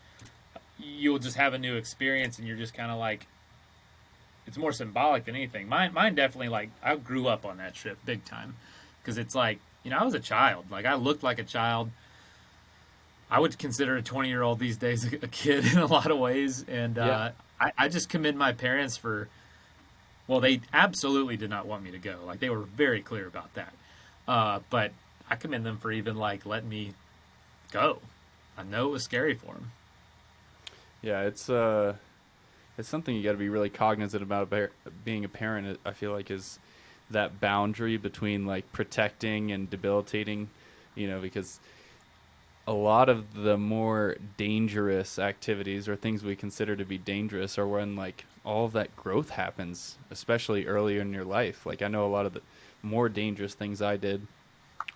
You'll just have a new experience, and you're just kind of like, it's more symbolic than anything. Mine definitely, like, I grew up on that trip big time, because it's like, I was a child. Like, I looked like a child. I would consider a 20-year-old these days a kid in a lot of ways. And I just commend my parents for, well, they absolutely did not want me to go. Like, they were very clear about that. But I commend them for even, like, letting me go. I know it was scary for them. Yeah, it's something you got to be really cognizant about being a parent. I feel like is that boundary between, like, protecting and debilitating, because a lot of the more dangerous activities or things we consider to be dangerous are when, like, all of that growth happens, especially earlier in your life. Like, I know a lot of the more dangerous things I did,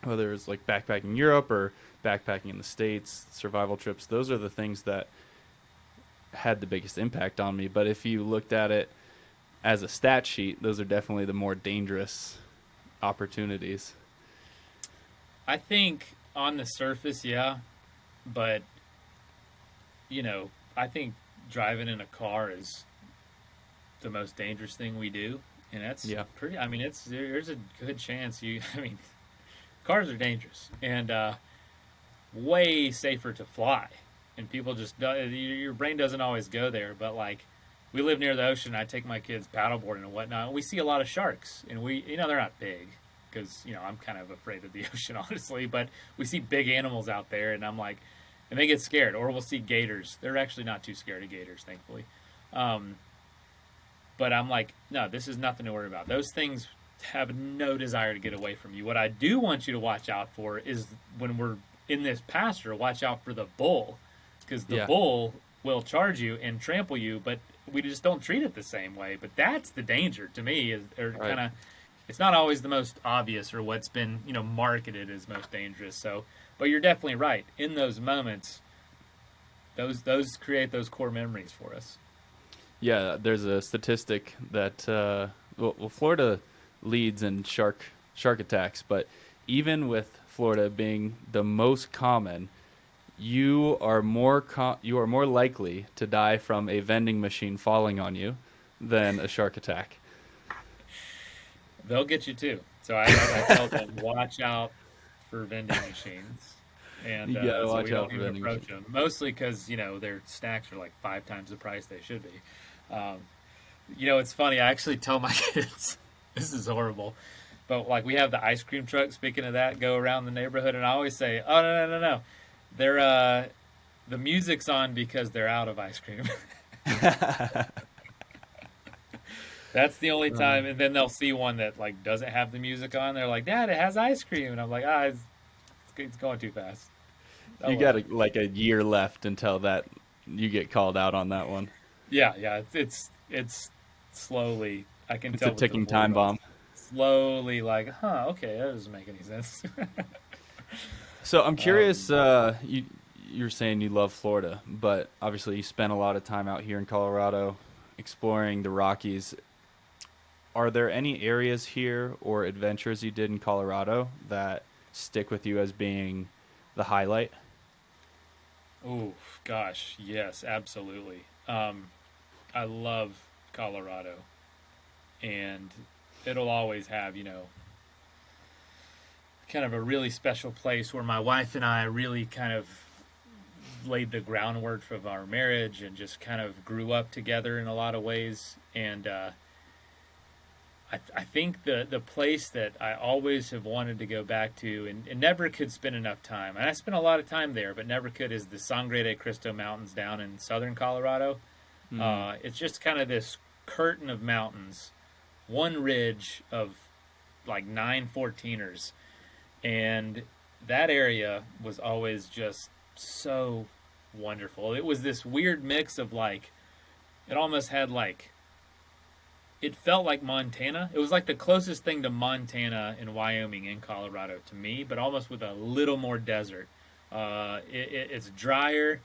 whether it's like backpacking Europe or backpacking in the States, survival trips, those are the things that had the biggest impact on me. But if you looked at it as a stat sheet, those are definitely the more dangerous opportunities. I think on the surface, yeah, but I think driving in a car is the most dangerous thing we do, and that's pretty. I mean, there's a good chance cars are dangerous, and way safer to fly, and people just, your brain doesn't always go there, but, like, we live near the ocean. I take my kids paddleboarding and whatnot, and we see a lot of sharks, and they're not big, because, I'm kind of afraid of the ocean, honestly, but we see big animals out there, and I'm like, and they get scared. Or we'll see gators. They're actually not too scared of gators, thankfully. But I'm like, no, this is nothing to worry about. Those things have no desire to get away from you. What I do want you to watch out for is, when we're in this pasture, watch out for the bull, because the bull will charge you and trample you, but we just don't treat it the same way. But that's the danger to me, is or Right. kind of, it's not always the most obvious or what's been marketed as most dangerous. So, but you're definitely right. In those moments, those create those core memories for us. Yeah, there's a statistic that well, Florida leads in shark attacks, but even with Florida being the most common, you are more likely to die from a vending machine falling on you than a shark attack. They'll get you too. So I tell them, watch out for vending machines. And You gotta so watch we out don't for even vending approach machines. them. Mostly because, their snacks are like 5 times the price they should be. It's funny. I actually tell my kids, this is horrible, but like we have the ice cream truck, speaking of that, go around the neighborhood. And I always say, oh, no. They're, the music's on because they're out of ice cream. That's the only time. And then they'll see one that like doesn't have the music on. They're like, Dad, it has ice cream. And I'm like, it's going too fast. Oh, You well. got like a year left until that you get called out on that one. Yeah. It's slowly. I can It's tell a with the ticking voice, time bomb. slowly, like, okay, that doesn't make any sense. So I'm curious. You're saying you love Florida, but obviously you spent a lot of time out here in Colorado, exploring the Rockies. Are there any areas here or adventures you did in Colorado that stick with you as being the highlight? Oh gosh, yes, absolutely. I love Colorado, and it'll always have, kind of a really special place where my wife and I really kind of laid the groundwork for our marriage and just kind of grew up together in a lot of ways. And I think the place that I always have wanted to go back to and never could spend enough time, and I spent a lot of time there, but never could, is the Sangre de Cristo Mountains down in southern Colorado. It's just kind of this curtain of mountains, one ridge of like 9 14ers. And that area was always just so wonderful. It was this weird mix of like, it almost had like, it felt like Montana. It was like the closest thing to Montana and Wyoming in Colorado to me, but almost with a little more desert. It's drier.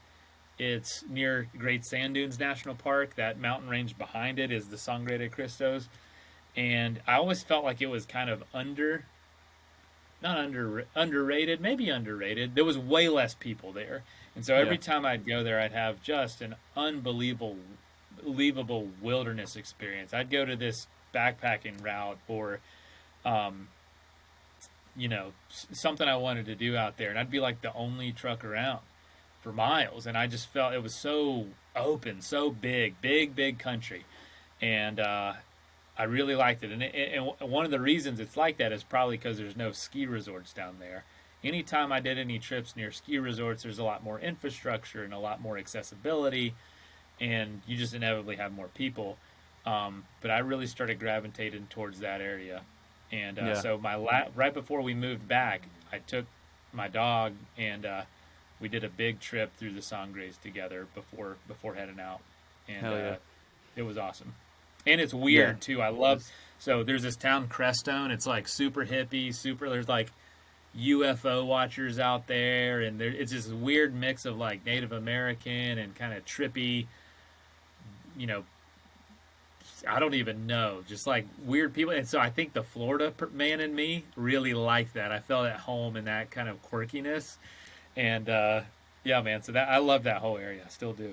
It's near Great Sand Dunes National Park. That mountain range behind it is the Sangre de Cristos. And I always felt like it was kind of underrated, maybe underrated. There was way less people there. And so every time I'd go there, I'd have just an unbelievable wilderness experience. I'd go to this backpacking route or, something I wanted to do out there. And I'd be like the only truck around for miles. And I just felt it was so open, so big country. And, I really liked it. And one of the reasons it's like that is probably because there's no ski resorts down there. Anytime I did any trips near ski resorts, there's a lot more infrastructure and a lot more accessibility, and you just inevitably have more people. But I really started gravitating towards that area. And so right before we moved back, I took my dog and we did a big trip through the Sangres together before heading out. And it was awesome. And it's weird too. I love, so there's this town Crestone. It's like super hippie, there's like UFO watchers out there. And it's this weird mix of like Native American and kind of trippy, I don't even know, just like weird people. And so I think the Florida man in me really liked that. I felt at home in that kind of quirkiness. And man, so that I love that whole area. I still do.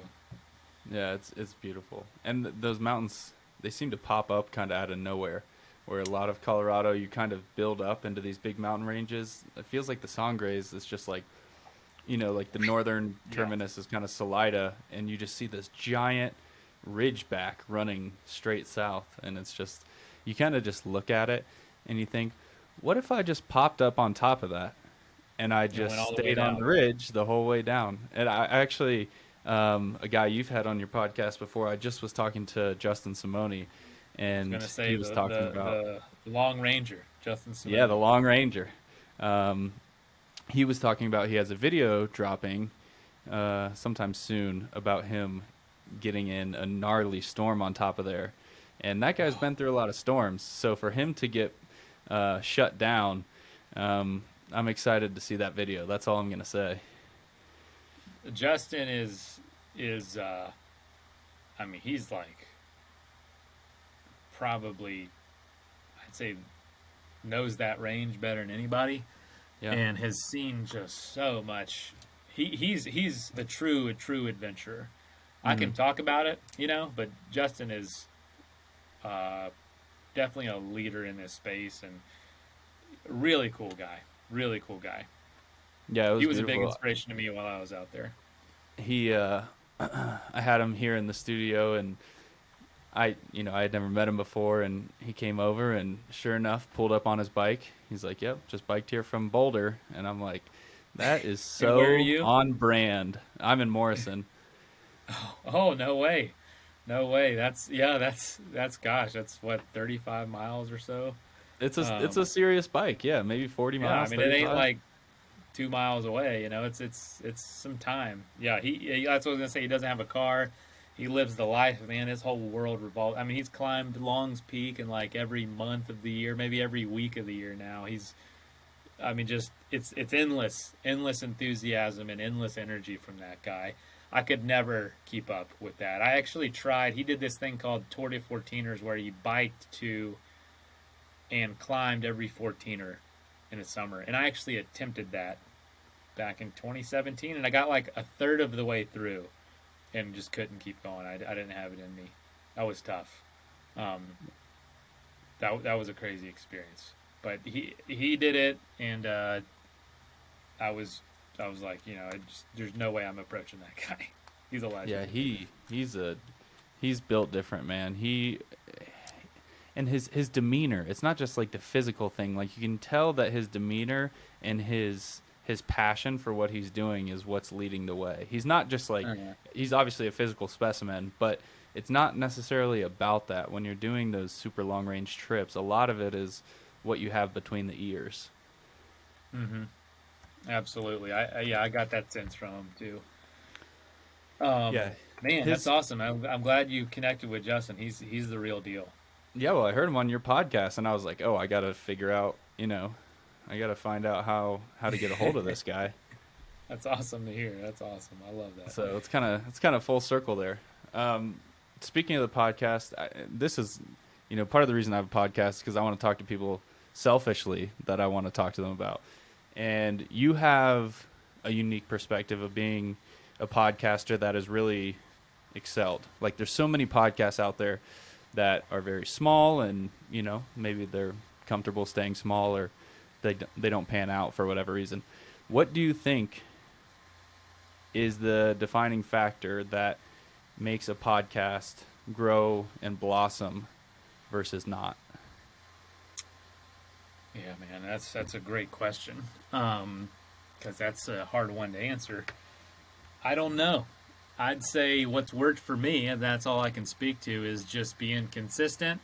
Yeah, it's beautiful. And those mountains, they seem to pop up kind of out of nowhere, where a lot of Colorado, you kind of build up into these big mountain ranges. It feels like the Sangres is just like, like the northern terminus is kind of Salida, and you just see this giant ridge back running straight south. And it's just, you kind of just look at it and you think, what if I just popped up on top of that and I just stayed on the ridge the whole way down? And I actually... a guy you've had on your podcast before, I just was talking to Justin Simone, and he was talking about the Long Ranger, Justin Simone. Yeah, the Long Ranger. He was talking about he has a video dropping sometime soon about him getting in a gnarly storm on top of there. And that guy's been through a lot of storms. So for him to get shut down, I'm excited to see that video. That's all I'm going to say. Justin is I mean, he's like probably, I'd say, knows that range better than anybody, and has seen just so much. He's a true adventurer. I can talk about it, but Justin is definitely a leader in this space, and really cool guy. Really cool guy. Yeah, He was a big beautiful. inspiration to me while I was out there. He I had him here in the studio, and I had never met him before, and he came over and sure enough pulled up on his bike. He's like, "Yep, just biked here from Boulder." And I'm like, that is so where are you? on brand. I'm in Morrison. Oh, no way. No way. That's gosh, that's what, 35 miles or so. It's a serious bike. Yeah, maybe 40 Yeah, miles. I mean, it ain't 35. like 2 miles away, it's some time. Yeah, that's what I was gonna say. He doesn't have a car. He lives the life, man. His whole world revolves. I mean, he's climbed Long's Peak in like every month of the year, maybe every week of the year now. Just it's endless enthusiasm and endless energy from that guy. I could never keep up with that. I actually tried. He did this thing called Tour de Fourteeners, where he biked to and climbed every 14er in the summer. And I actually attempted that back in 2017, and I got like a third of the way through and just couldn't keep going. I didn't have it in me. That was tough. That was a crazy experience. But he did it, and I was like, there's no way I'm approaching that guy. He's a legend. Yeah, he's built different, man. And his demeanor, it's not just like the physical thing. Like, you can tell that his demeanor and his passion for what he's doing is what's leading the way. He's not just like, he's obviously a physical specimen, but it's not necessarily about that. When you're doing those super long range trips, a lot of it is what you have between the ears. Mm-hmm. Absolutely. I got that sense from him too. Man, that's awesome. I'm glad you connected with Justin. He's the real deal. Yeah, well, I heard him on your podcast, and I was like, oh, I got to figure out, I got to find out how to get a hold of this guy. That's awesome to hear. That's awesome. I love that. So it's kind of full circle there. Speaking of the podcast, this is, part of the reason I have a podcast is because I want to talk to people selfishly that I want to talk to them about. And you have a unique perspective of being a podcaster that has really excelled. Like, there's so many podcasts out there that are very small, and maybe they're comfortable staying small, or they don't pan out for whatever reason. What do you think is the defining factor that makes a podcast grow and blossom versus not? Yeah, man, that's a great question, because that's a hard one to answer. I don't know. I'd say what's worked for me, and that's all I can speak to, is just being consistent.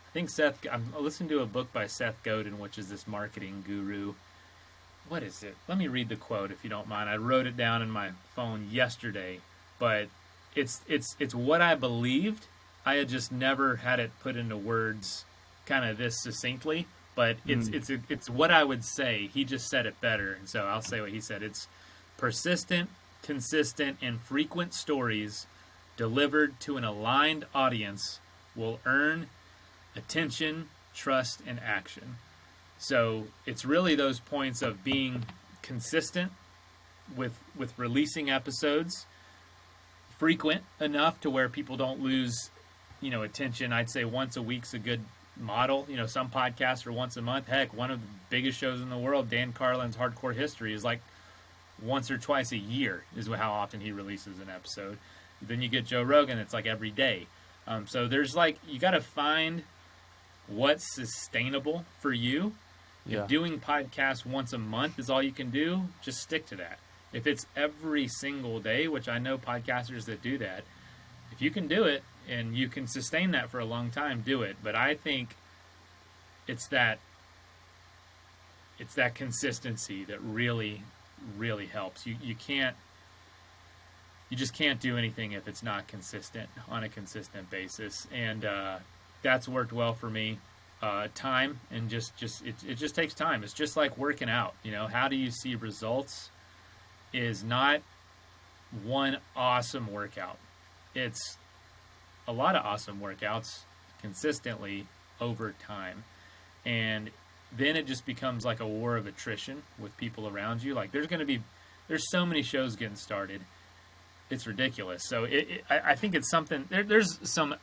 I think I'm listening to a book by Seth Godin, which is this marketing guru. What is it? Let me read the quote, if you don't mind. I wrote it down in my phone yesterday, but it's what I believed. I had just never had it put into words kind of this succinctly, but it's what I would say. He just said it better, and so I'll say what he said. It's persistent, consistent, and frequent stories delivered to an aligned audience will earn attention, trust, and action. So it's really those points of being consistent with releasing episodes, frequent enough to where people don't lose, attention. I'd say once a week's a good model. Some podcasts are once a month. Heck, one of the biggest shows in the world, Dan Carlin's Hardcore History, is like once or twice a year is how often he releases an episode. Then you get Joe Rogan, it's like every day. So there's you got to find what's sustainable for you. Yeah. If doing podcasts once a month is all you can do, just stick to that. If it's every single day, which I know podcasters that do that, if you can do it and you can sustain that for a long time, do it. But I think it's that consistency that really, really helps. You can't you just can't do anything if it's not consistent on a consistent basis. And that's worked well for me. Time and it just takes time. It's just like working out. How do you see results? Is not one awesome workout. It's a lot of awesome workouts consistently over time. And then it just becomes like a war of attrition with people around you. Like there's so many shows getting started. It's ridiculous. So I think it's something, there's some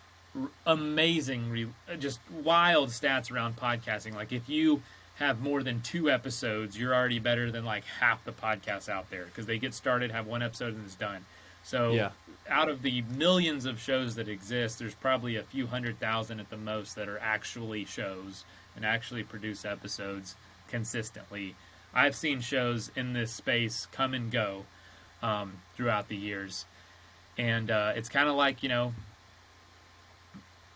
amazing, just wild stats around podcasting. Like if you have more than 2 episodes, you're already better than like half the podcasts out there, because they get started, have 1 episode, and it's done. So out of the millions of shows that exist, there's probably a few 100,000 at the most that are actually shows and actually produce episodes consistently. I've seen shows in this space come and go throughout the years. And it's kind of like,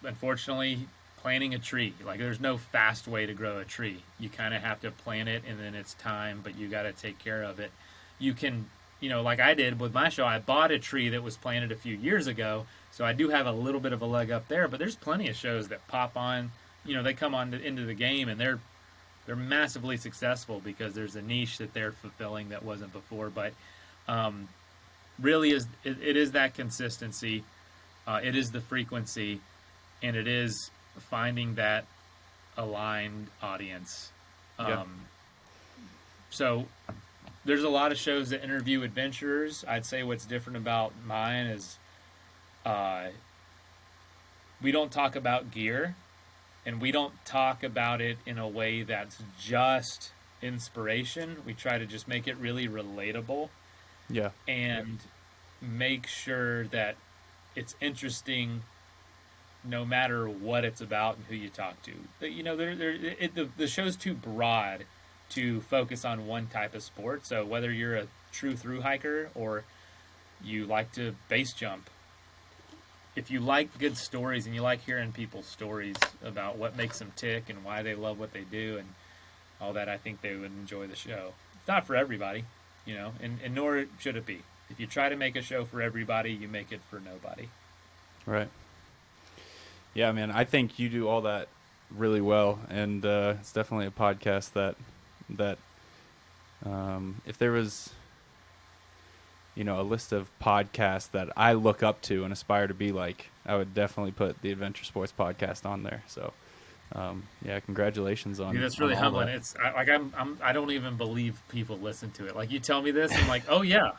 unfortunately, planting a tree. Like there's no fast way to grow a tree. You kind of have to plant it, and then it's time, but you got to take care of it. You can, like I did with my show, I bought a tree that was planted a few years ago, so I do have a little bit of a leg up there, but there's plenty of shows that pop on, they come on into the game, and they're massively successful because there's a niche that they're fulfilling that wasn't before. But really it is that consistency, it is the frequency, and it is finding that aligned audience. So there's a lot of shows that interview adventurers. I'd say what's different about mine is we don't talk about gear, and we don't talk about it in a way that's just inspiration. We try to just make it really relatable. And make sure that it's interesting no matter what it's about and who you talk to. The show's too broad to focus on one type of sport. So whether you're a true thru hiker or you like to base jump, if you like good stories and you like hearing people's stories about what makes them tick and why they love what they do and all that, I think they would enjoy the show. It's not for everybody, and nor should it be. If you try to make a show for everybody, you make it for nobody. Right. Yeah, man, I think you do all that really well, and it's definitely a podcast that if there was, a list of podcasts that I look up to and aspire to be like, I would definitely put the Adventure Sports Podcast on there. So, congratulations on. That's really humbling. That. It's I don't even believe people listen to it. Like you tell me this, I'm like, oh yeah.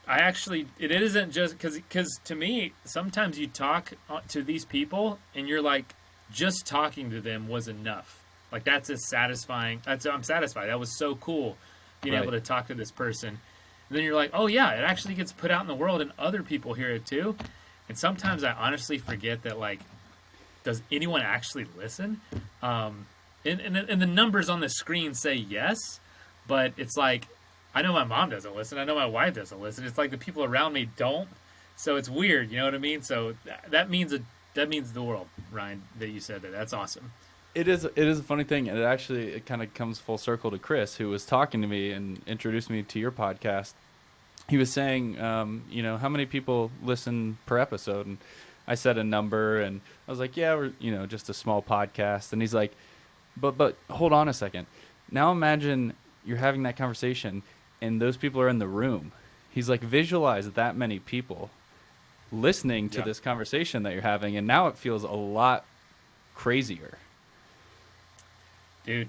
I actually, it isn't just because to me, sometimes you talk to these people and you're like, just talking to them was enough. Like that's as satisfying. I'm satisfied. That was so cool being able to talk to this person. And then you're like, oh yeah, it actually gets put out in the world and other people hear it too. And sometimes I honestly forget that, like, does anyone actually listen? And the numbers on the screen say yes, but it's like, I know my mom doesn't listen. I know my wife doesn't listen. It's like the people around me don't. So it's weird, you know what I mean? So that means the world, Ryan, that you said that. That's awesome. It is a funny thing, and it kind of comes full circle to Chris, who was talking to me and introduced me to your podcast. He was saying, how many people listen per episode? And I said a number, and I was like, yeah, we're just a small podcast. And he's like, but hold on a second. Now imagine you're having that conversation, and those people are in the room. He's like, visualize that many people listening to this conversation that you're having, and now it feels a lot crazier. Dude,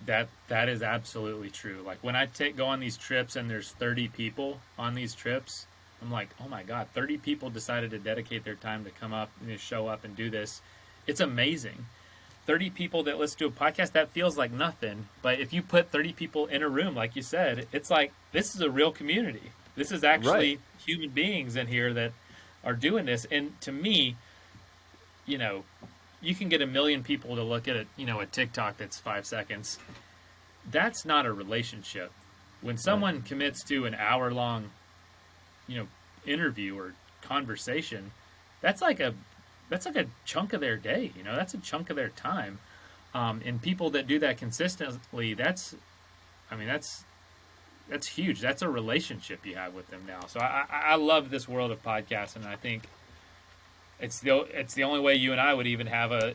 that is absolutely true. Like when I go on these trips and there's 30 people on these trips, I'm like, oh my God, 30 people decided to dedicate their time to come up and show up and do this. It's amazing. 30 people that listen to a podcast, that feels like nothing. But if you put 30 people in a room, like you said, it's like, this is a real community. This is actually human beings in here that are doing this. And to me, you can get 1 million people to look at it, a TikTok that's 5 seconds. That's not a relationship. When someone commits to an hour-long, interview or conversation, that's like a chunk of their day. That's a chunk of their time. And people that do that consistently, that's that's huge. That's a relationship you have with them now. So I love this world of podcasting, and I think it's the only way you and I would even have a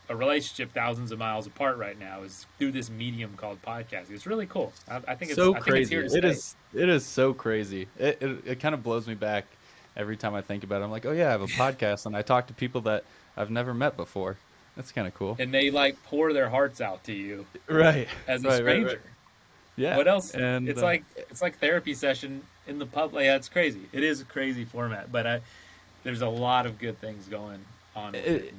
relationship thousands of miles apart right now is through this medium called podcasting. It's really cool. I think So it's crazy. here to stay. It is so crazy. It kind of blows me back every time I think about it. I'm like, oh yeah, I have a podcast and I talk to people that I've never met before. That's kind of cool. And they like pour their hearts out to you, Right. as a Right, stranger. right. Yeah. What else? And It's like therapy session in the pub. Yeah, it's crazy. It is a crazy format, but there's a lot of good things going on. It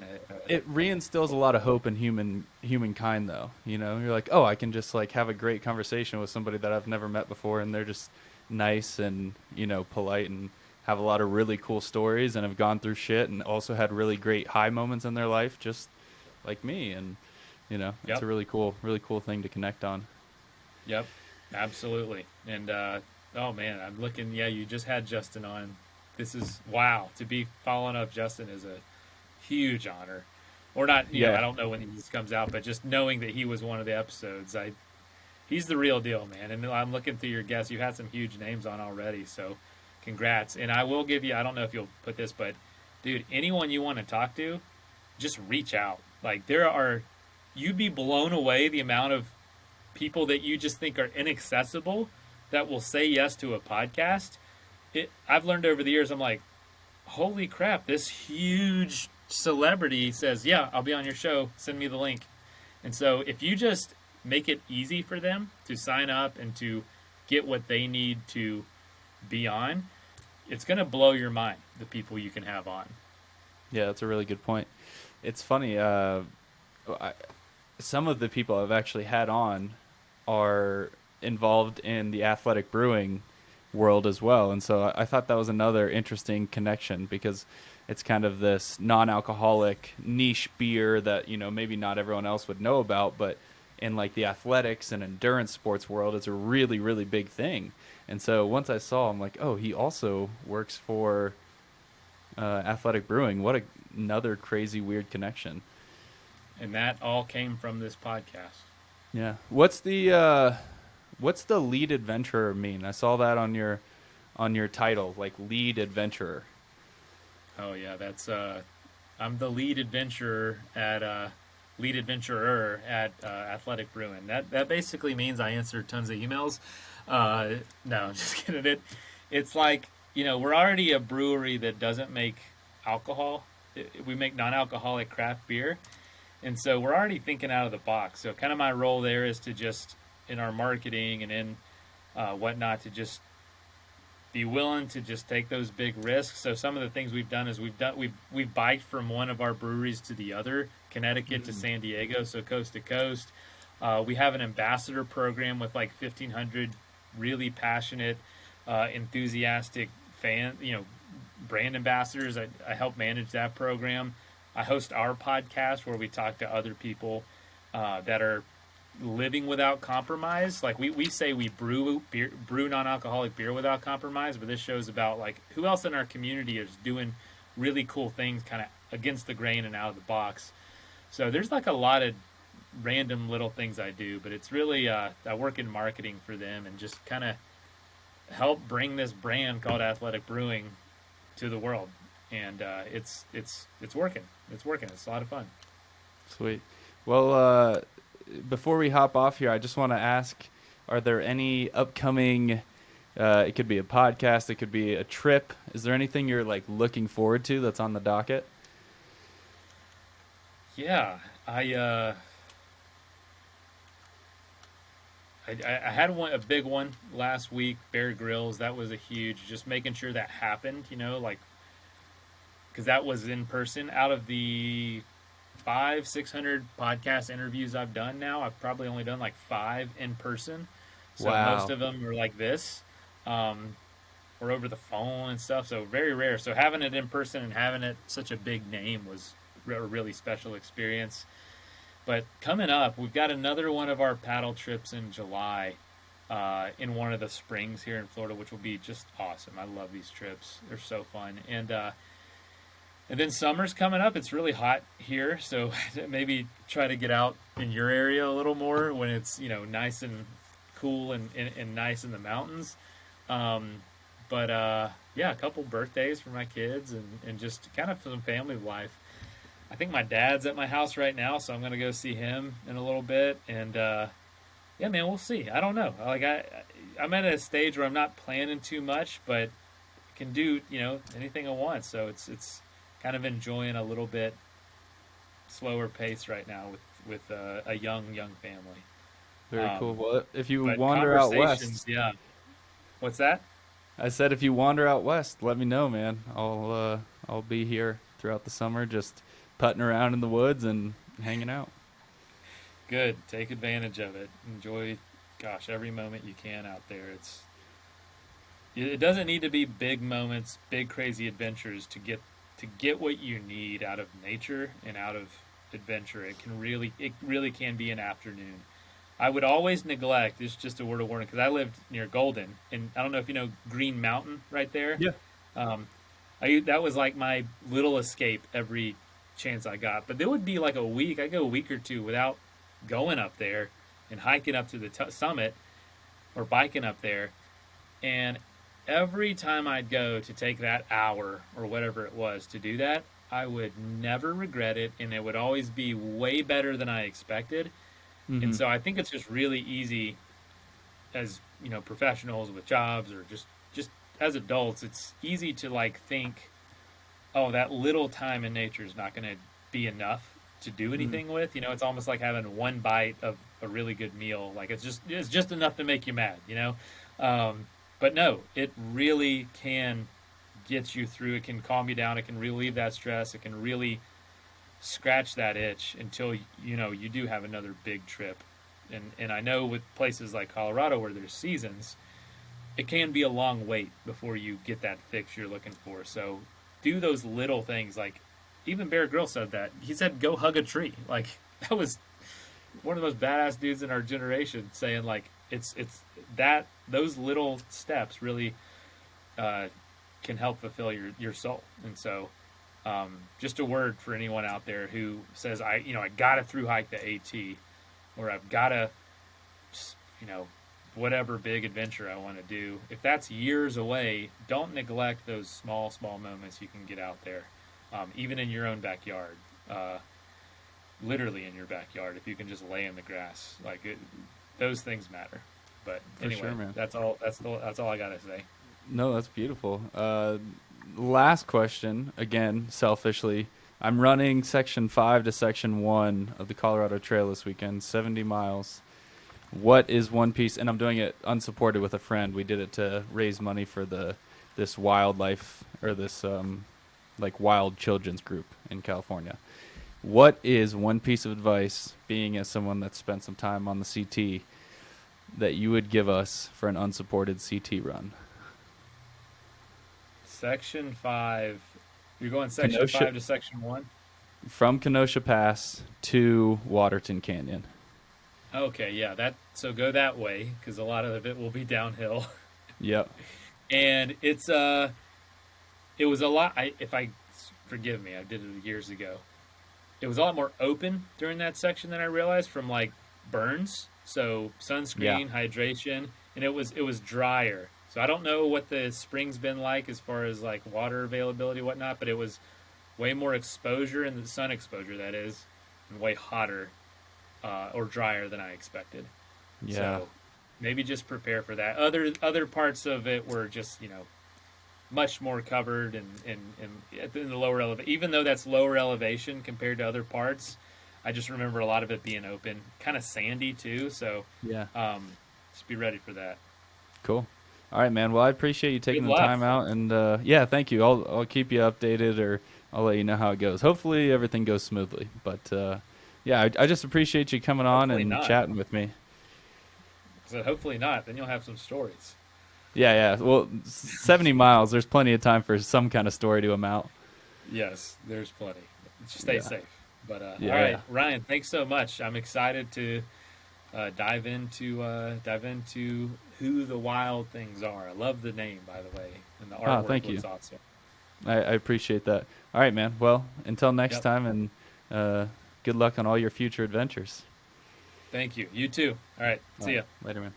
reinstills a lot of hope in humankind, though. You're like, oh, I can just like have a great conversation with somebody that I've never met before, and they're just nice and polite and have a lot of really cool stories and have gone through shit and also had really great high moments in their life, just like me. And it's a really cool thing to connect on. Yep, absolutely. And oh man, I'm looking. Yeah, you just had Justin on. This is wow. To be following up Justin is a huge honor. Or not, I don't know when this comes out, but just knowing that he was one of the episodes, he's the real deal, man. And I'm looking through your guests. You had some huge names on already, so congrats. And I will give you, I don't know if you'll put this, but dude, anyone you want to talk to, just reach out. Like you'd be blown away the amount of people that you just think are inaccessible that will say yes to a podcast. I've learned over the years, I'm like, holy crap, this huge celebrity says, yeah, I'll be on your show, send me the link. And so if you just make it easy for them to sign up and to get what they need to be on, it's going to blow your mind, the people you can have on. Yeah, that's a really good point. It's funny, some of the people I've actually had on are involved in the Athletic Brewing world as well, and so I thought that was another interesting connection, because it's kind of this non-alcoholic niche beer that maybe not everyone else would know about, but in like the athletics and endurance sports world, it's a really, really big thing. And so once I saw, I'm like, oh, he also works for Athletic Brewing. What another crazy weird connection. And that all came from this podcast. Yeah. What's the lead adventurer mean? I saw that on your title, like lead adventurer. Oh yeah, that's I'm the lead adventurer at Athletic Brewing. That basically means I answer tons of emails. No, just kidding. It's like, we're already a brewery that doesn't make alcohol. We make non-alcoholic craft beer. And so we're already thinking out of the box. So kind of my role there is to just, in our marketing and in whatnot, to just be willing to just take those big risks. So some of the things we've done is we've biked from one of our breweries to the other, Connecticut to San Diego, so coast to coast. We have an ambassador program with like 1,500 really passionate, enthusiastic brand ambassadors. I help manage that program. I host our podcast where we talk to other people that are living without compromise. Like we say we brew non-alcoholic beer without compromise, but this show's about like who else in our community is doing really cool things kind of against the grain and out of the box. So there's like a lot of random little things I do, but it's really I work in marketing for them and just kind of help bring this brand called Athletic Brewing to the world. And it's working. It's working. It's a lot of fun. Sweet. Well, before we hop off here, I just want to ask, are there any upcoming, it could be a podcast, it could be a trip. Is there anything you're like looking forward to that's on the docket? Yeah, I had a big one last week, Bear Grylls. That was a huge, just making sure that happened, because that was in person. Out of the 500-600 podcast interviews I've done now, I've probably only done like 5 in person. So wow. Most of them are like this, or over the phone and stuff. So very rare. So having it in person and having it such a big name was a really special experience. But coming up, we've got another one of our paddle trips in July in one of the springs here in Florida, which will be just awesome. I love these trips. They're so fun. And then summer's coming up. It's really hot here, so maybe try to get out in your area a little more when it's, nice and cool and nice in the mountains. But yeah, a couple birthdays for my kids and just kind of some family life. I think my dad's at my house right now, so I'm gonna go see him in a little bit. And yeah, man, we'll see. I don't know. Like I'm at a stage where I'm not planning too much, but can do anything I want. So it's kind of enjoying a little bit slower pace right now with a young family. Very cool. Well, if you But wander out conversations, west, yeah. What's that? I said if you wander out west, let me know, man. I'll be here throughout the summer, just putting around in the woods and hanging out. Good. Take advantage of it. Enjoy, gosh, every moment you can out there. It doesn't need to be big moments, big crazy adventures to get what you need out of nature and out of adventure. It really can be an afternoon. I would always neglect, it's just a word of warning, because I lived near Golden, and I don't know if you know Green Mountain right there. Yeah. That was like my little escape every chance I got. But there would be like I'd go a week or two without going up there and hiking up to the summit or biking up there. And every time I'd go to take that hour or whatever it was to do that, I would never regret it, and it would always be way better than I expected. Mm-hmm. And so I think it's just really easy as, professionals with jobs or just as adults, it's easy to like think, oh, that little time in nature is not going to be enough to do anything with. It's almost like having one bite of a really good meal. Like it's just enough to make you mad, But no, it really can get you through. It can calm you down. It can relieve that stress. It can really scratch that itch until you do have another big trip. And I know with places like Colorado where there's seasons, it can be a long wait before you get that fix you're looking for. So do those little things. Like even Bear Grylls said that. He said, go hug a tree. Like that was one of the most badass dudes in our generation saying like, it's that those little steps really can help fulfill your soul. And so just a word for anyone out there who says, I gotta through hike the AT, or I've gotta, whatever big adventure I want to do. If that's years away, don't neglect those small moments you can get out there, even in your own backyard, literally in your backyard. If you can just lay in the grass, those things matter. But anyway, sure, man. That's all I gotta say. No, that's beautiful. Last question, again, selfishly. I'm running Section 5 to Section 1 of the Colorado Trail this weekend, 70 miles. What is one piece, and I'm doing it unsupported with a friend. We did it to raise money for this wildlife, or this wild children's group in California. What is one piece of advice, being as someone that's spent some time on the CT, that you would give us for an unsupported CT run? Section 5. You're going Section 5 to Section 1? From Kenosha Pass to Waterton Canyon. Okay, yeah. So go that way, because a lot of it will be downhill. Yep. And it was a lot. Forgive me, I did it years ago. It was a lot more open during that section than I realized, from like burns. So sunscreen, hydration, and it was drier. So I don't know what the spring's been like as far as like water availability and whatnot, but it was way more exposure, in the sun exposure that is, and way hotter or drier than I expected. Yeah. So maybe just prepare for that. Other parts of it were just, much more covered and in the lower elevation. Even though that's lower elevation compared to other parts, I just remember a lot of it being open, kind of sandy too. So yeah, just be ready for that. Cool. All right, man. Well, I appreciate you taking Good the luck. time out, and yeah, thank you. I'll keep you updated, or I'll let you know how it goes. Hopefully, everything goes smoothly. But yeah, I just appreciate you coming on Hopefully and not. chatting with me. So hopefully not. Then you'll have some stories. Yeah. Well, 70 miles. There's plenty of time for some kind of story to amount. Yes, there's plenty. Stay safe. But Yeah. all right, Ryan, thanks so much. I'm excited to dive into who the wild things are. I love the name, by the way, and the artwork thank looks you. awesome. I appreciate that. All right, man. Well, until next time, and good luck on all your future adventures. Thank you. You too. All right. See ya. Later, man.